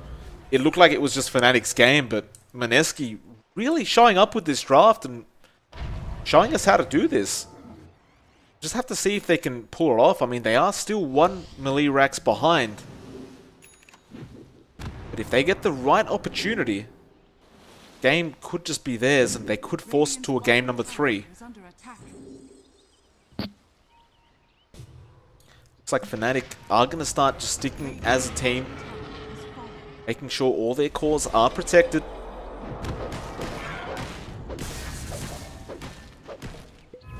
[SPEAKER 2] it looked like it was just Fnatic's game, but Mineski really showing up with this draft and showing us how to do this. Just have to see if they can pull it off. I mean, they are still 1 melee racks behind. But if they get the right opportunity, game could just be theirs and they could force it to a game number 3. Looks like Fnatic are going to start just sticking as a team, making sure all their cores are protected.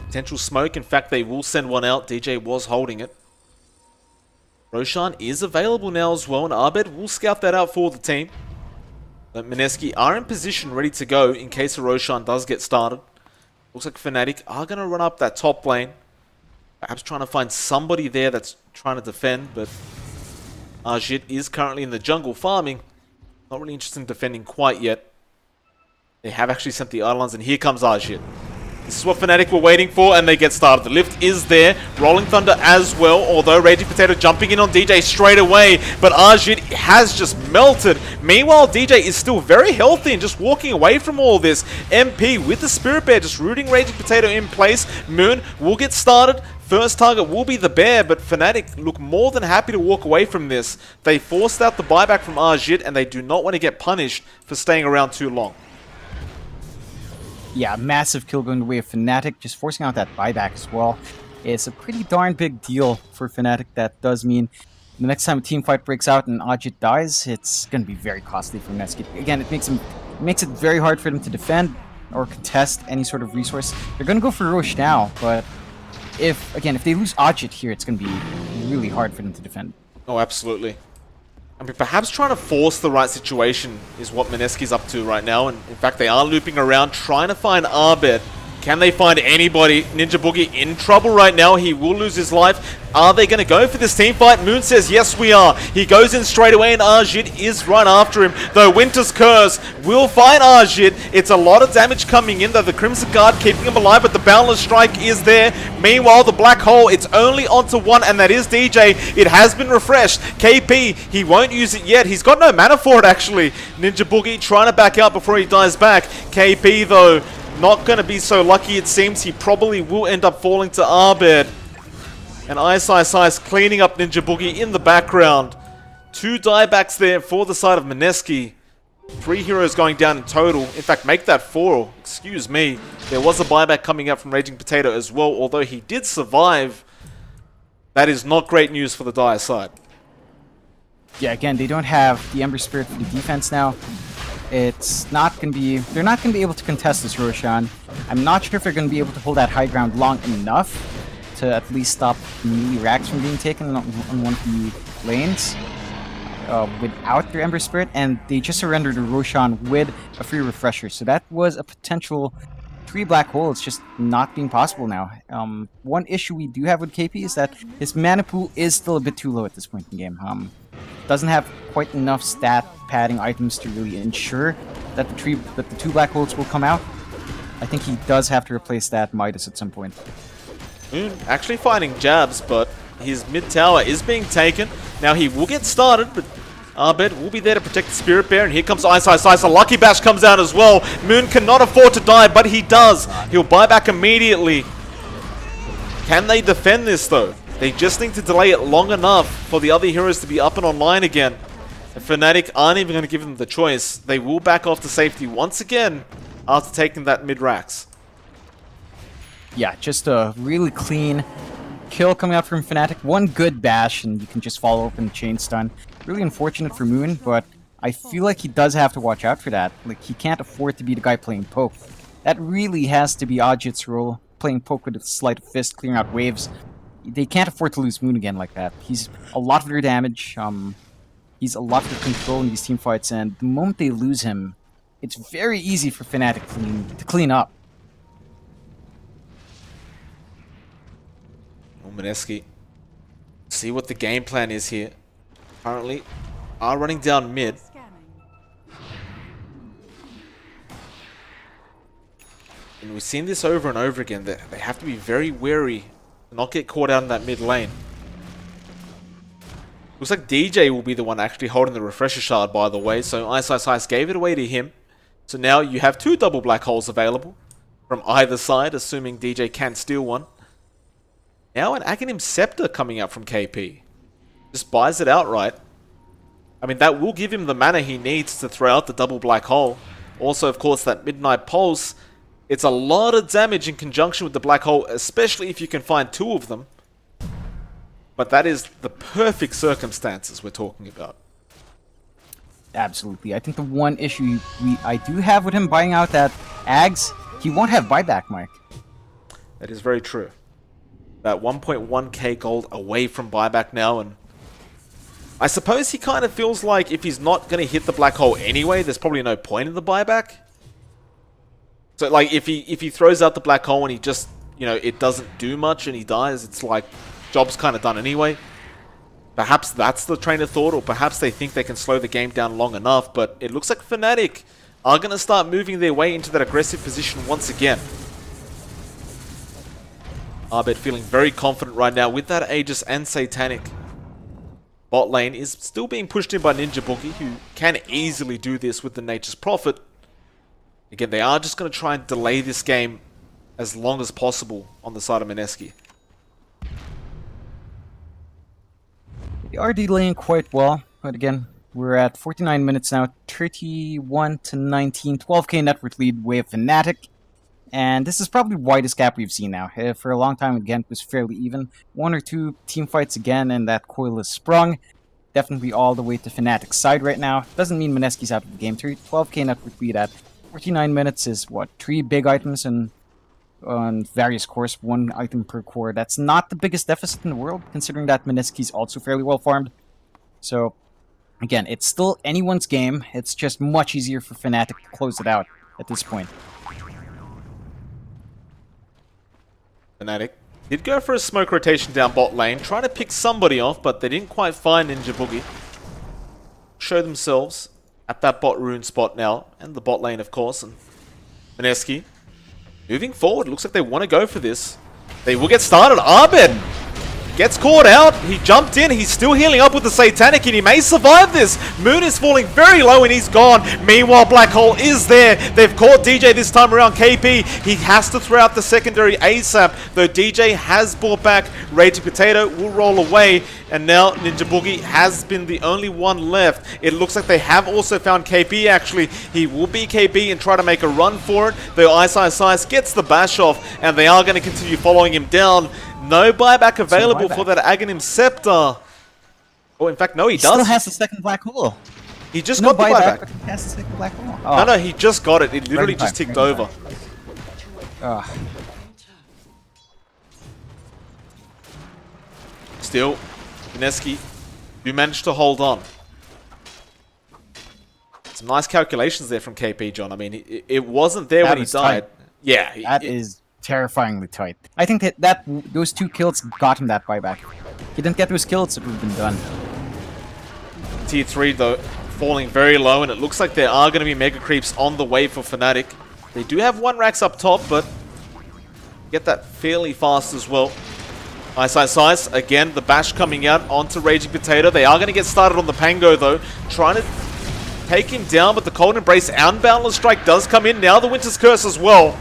[SPEAKER 2] Potential smoke, in fact they will send one out. DJ was holding it. Roshan is available now as well, and Abed will scout that out for the team. But Mineski are in position ready to go in case a Roshan does get started. Looks like Fnatic are going to run up that top lane. Perhaps trying to find somebody there that's trying to defend, but Ajit is currently in the jungle farming. Not really interested in defending quite yet. They have actually sent the Eidolons, and here comes Ajit. This is what Fnatic were waiting for, and they get started. The lift is there. Rolling Thunder as well, although Raging Potato jumping in on DJ straight away. But Ajit has just melted. Meanwhile, DJ is still very healthy and just walking away from all this. MP with the Spirit Bear just rooting Raging Potato in place. Moon will get started. First target will be the bear, but Fnatic look more than happy to walk away from this. They forced out the buyback from Ajit, and they do not want to get punished for staying around too long.
[SPEAKER 1] Yeah, massive kill going the way of Fnatic, just forcing out that buyback as well. It's a pretty darn big deal for Fnatic. That does mean the next time a team fight breaks out and Ajit dies, it's going to be very costly for Mineski. Again, it makes it very hard for them to defend or contest any sort of resource. They're going to go for Rosh now, but if they lose Ajit here, it's going to be really hard for them to defend.
[SPEAKER 2] Oh, absolutely. I mean, perhaps trying to force the right situation is what Mineski's up to right now. And in fact, they are looping around, trying to find Abed. Can they find anybody? Ninja Boogie in trouble right now. He will lose his life. Are they going to go for this team fight? Moon says, yes, we are. He goes in straight away, and Ajit is right after him. Though Winter's Curse will find Ajit. It's a lot of damage coming in, though the Crimson Guard keeping him alive, but the Boundless Strike is there. Meanwhile, the Black Hole, it's only onto one, and that is DJ. It has been refreshed. KP, he won't use it yet. He's got no mana for it, actually. Ninja Boogie trying to back out before he dies back. KP, though, not going to be so lucky, it seems. He probably will end up falling to Abed. And IceIceIce cleaning up Ninja Boogie in the background. 2 diebacks there for the side of Mineski. 3 heroes going down in total. In fact, make that 4. Excuse me. There was a buyback coming up from Raging Potato as well, although he did survive. That is not great news for the Dire side.
[SPEAKER 1] Yeah, again, they don't have the Ember Spirit for the defense now. It's not going to be... They're not going to be able to contest this Roshan. I'm not sure if they're going to be able to hold that high ground long enough to at least stop melee racks from being taken on one of the lanes without their Ember Spirit, and they just surrendered to Roshan with a free refresher. So that was a potential 3 black hole. It's just not being possible now. One issue we do have with KP is that his mana pool is still a bit too low at this point in the game. Doesn't have quite enough stat padding items to really ensure that the 2 black holes will come out. I think he does have to replace that Midas at some point.
[SPEAKER 2] Moon actually finding jabs, but his mid tower is being taken. Now he will get started, but Abed will be there to protect the Spirit Bear, and here comes IceIceIce. A Lucky Bash comes out as well. Moon cannot afford to die, but he does. He'll buy back immediately. Can they defend this, though? They just need to delay it long enough for the other heroes to be up and online again. And Fnatic aren't even going to give them the choice. They will back off to safety once again after taking that mid-rax.
[SPEAKER 1] Yeah, just a really clean kill coming out from Fnatic. 1 good bash, and you can just follow up and chain stun. Really unfortunate for Moon, but I feel like he does have to watch out for that. Like, he can't afford to be the guy playing poke. That really has to be Ajit's role, playing poke with a sleight of fist, clearing out waves. They can't afford to lose Moon again like that. He's a lot of their damage. He's a lot of control in these team fights, and the moment they lose him, it's very easy for Fnatic to clean up.
[SPEAKER 2] Mineski. See what the game plan is here. Currently, are running down mid. And we've seen this over and over again, that they have to be very wary to not get caught out in that mid lane. Looks like DJ will be the one actually holding the refresher shard, by the way. So IceIceIce gave it away to him. So now you have 2 double black holes available from either side, assuming DJ can steal one. Now an Aghanim Scepter coming out from KP. Just buys it outright. I mean, that will give him the mana he needs to throw out the double black hole. Also, of course, that Midnight Pulse. It's a lot of damage in conjunction with the black hole, especially if you can find 2 of them. But that is the perfect circumstances we're talking about.
[SPEAKER 1] Absolutely. I think the one issue I do have with him buying out that Ags, he won't have buyback, Mike.
[SPEAKER 2] That is very true. About 1.1k gold away from buyback now, and I suppose he kind of feels like if he's not going to hit the black hole anyway, there's probably no point in the buyback. So, like, if he throws out the black hole and he just, you know, it doesn't do much and he dies, it's like, job's kind of done anyway. Perhaps that's the train of thought, or perhaps they think they can slow the game down long enough, but it looks like Fnatic are going to start moving their way into that aggressive position once again. Abed feeling very confident right now with that Aegis and Satanic. Bot lane is still being pushed in by Ninja Boogie, who can easily do this with the Nature's Prophet. Again, they are just going to try and delay this game as long as possible on the side of Mineski.
[SPEAKER 1] They are delaying quite well, but again, we're at 49 minutes now, 31 to 19, 12k net worth lead way of Fnatic. And this is probably the widest gap we've seen now. For a long time, again, it was fairly even. 1 or 2 team fights again, and that coil is sprung. Definitely all the way to Fnatic's side right now. Doesn't mean Mineski's out of the game. 12k net worth lead at 49 minutes is, what, 3 big items and on various cores, 1 item per core. That's not the biggest deficit in the world, considering that Mineski's also fairly well farmed. So, again, it's still anyone's game. It's just much easier for Fnatic to close it out at this point.
[SPEAKER 2] Fnatic did go for a smoke rotation down bot lane, trying to pick somebody off, but they didn't quite find Ninja Boogie. Show themselves at that bot rune spot now, and the bot lane, of course, and Mineski moving forward. Looks like they want to go for this. They will get started. Abed gets caught out. He jumped in. He's still healing up with the Satanic, and he may survive this. Moon is falling very low, and he's gone. Meanwhile, Black Hole is there. They've caught DJ this time around. KP, he has to throw out the secondary ASAP, though DJ has brought back Raging Potato, will roll away, and now Ninja Boogie has been the only one left. It looks like they have also found KP, actually. He will be KP and try to make a run for it, though IceIceIce gets the bash off, and they are going to continue following him down. No buyback available for that Aghanim Scepter. Oh, in fact, no, he does.
[SPEAKER 1] Still has the second black hole.
[SPEAKER 2] He just got the buyback.
[SPEAKER 1] But he has the second black hole. Oh.
[SPEAKER 2] No, he just got it. It literally just ticked over. Still, Mineski, you managed to hold on. Some nice calculations there from KP, John. I mean, it wasn't there when he died.
[SPEAKER 1] Tight.
[SPEAKER 2] Yeah.
[SPEAKER 1] That is terrifyingly tight. I think that those 2 kills got him that buyback. If he didn't get those kills, it would have been done.
[SPEAKER 2] Tier 3, though, falling very low, and it looks like there are going to be mega creeps on the way for Fnatic. They do have 1 Rax up top, but get that fairly fast as well. IceIceIce, again, the bash coming out onto Raging Potato. They are going to get started on the Pango, though, trying to take him down, but the Cold Embrace and Boundless Strike does come in. Now the Winter's Curse as well.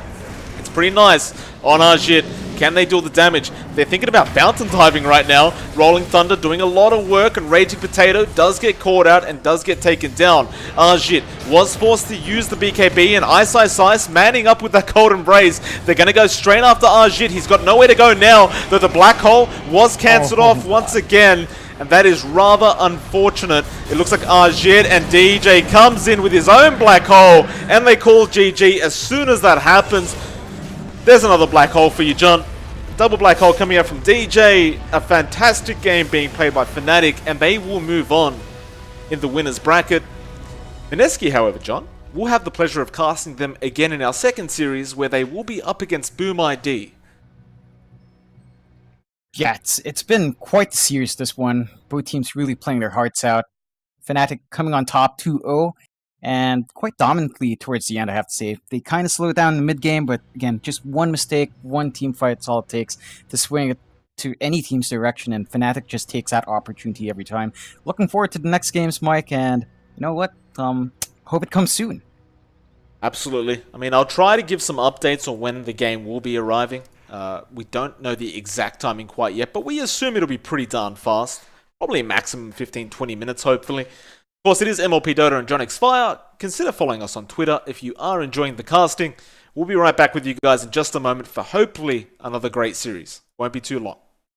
[SPEAKER 2] It's pretty nice on Arjit. Can they do the damage? They're thinking about Fountain Diving right now. Rolling Thunder doing a lot of work, and Raging Potato does get caught out and does get taken down. Arjit was forced to use the BKB, and IceIceIce manning up with that Cold Embrace. They're going to go straight after Arjit. He's got nowhere to go now, though the Black Hole was cancelled off once again. And that is rather unfortunate. It looks like Arjit and DJ comes in with his own Black Hole, and they call GG as soon as that happens. There's another Black Hole for you, John. Double Black Hole coming out from DJ. A fantastic game being played by Fnatic, and they will move on in the winner's bracket. Mineski, however, John, will have the pleasure of casting them again in our second series, where they will be up against Boom ID.
[SPEAKER 1] Yeah, it's been quite the series, this one. Both teams really playing their hearts out. Fnatic coming on top 2-0, and quite dominantly towards the end, I have to say. They kind of slowed down in the mid-game, but again, just one mistake, one team fight, it's all it takes to swing it to any team's direction, and Fnatic just takes that opportunity every time. Looking forward to the next games, Mike, and you know what? Hope it comes soon.
[SPEAKER 2] Absolutely. I mean, I'll try to give some updates on when the game will be arriving. We don't know the exact timing quite yet, but we assume it'll be pretty darn fast. Probably maximum 15-20 minutes, hopefully. Of course, it is MLP Dota and John X Fire. Consider following us on Twitter if you are enjoying the casting. We'll be right back with you guys in just a moment for hopefully another great series. Won't be too long.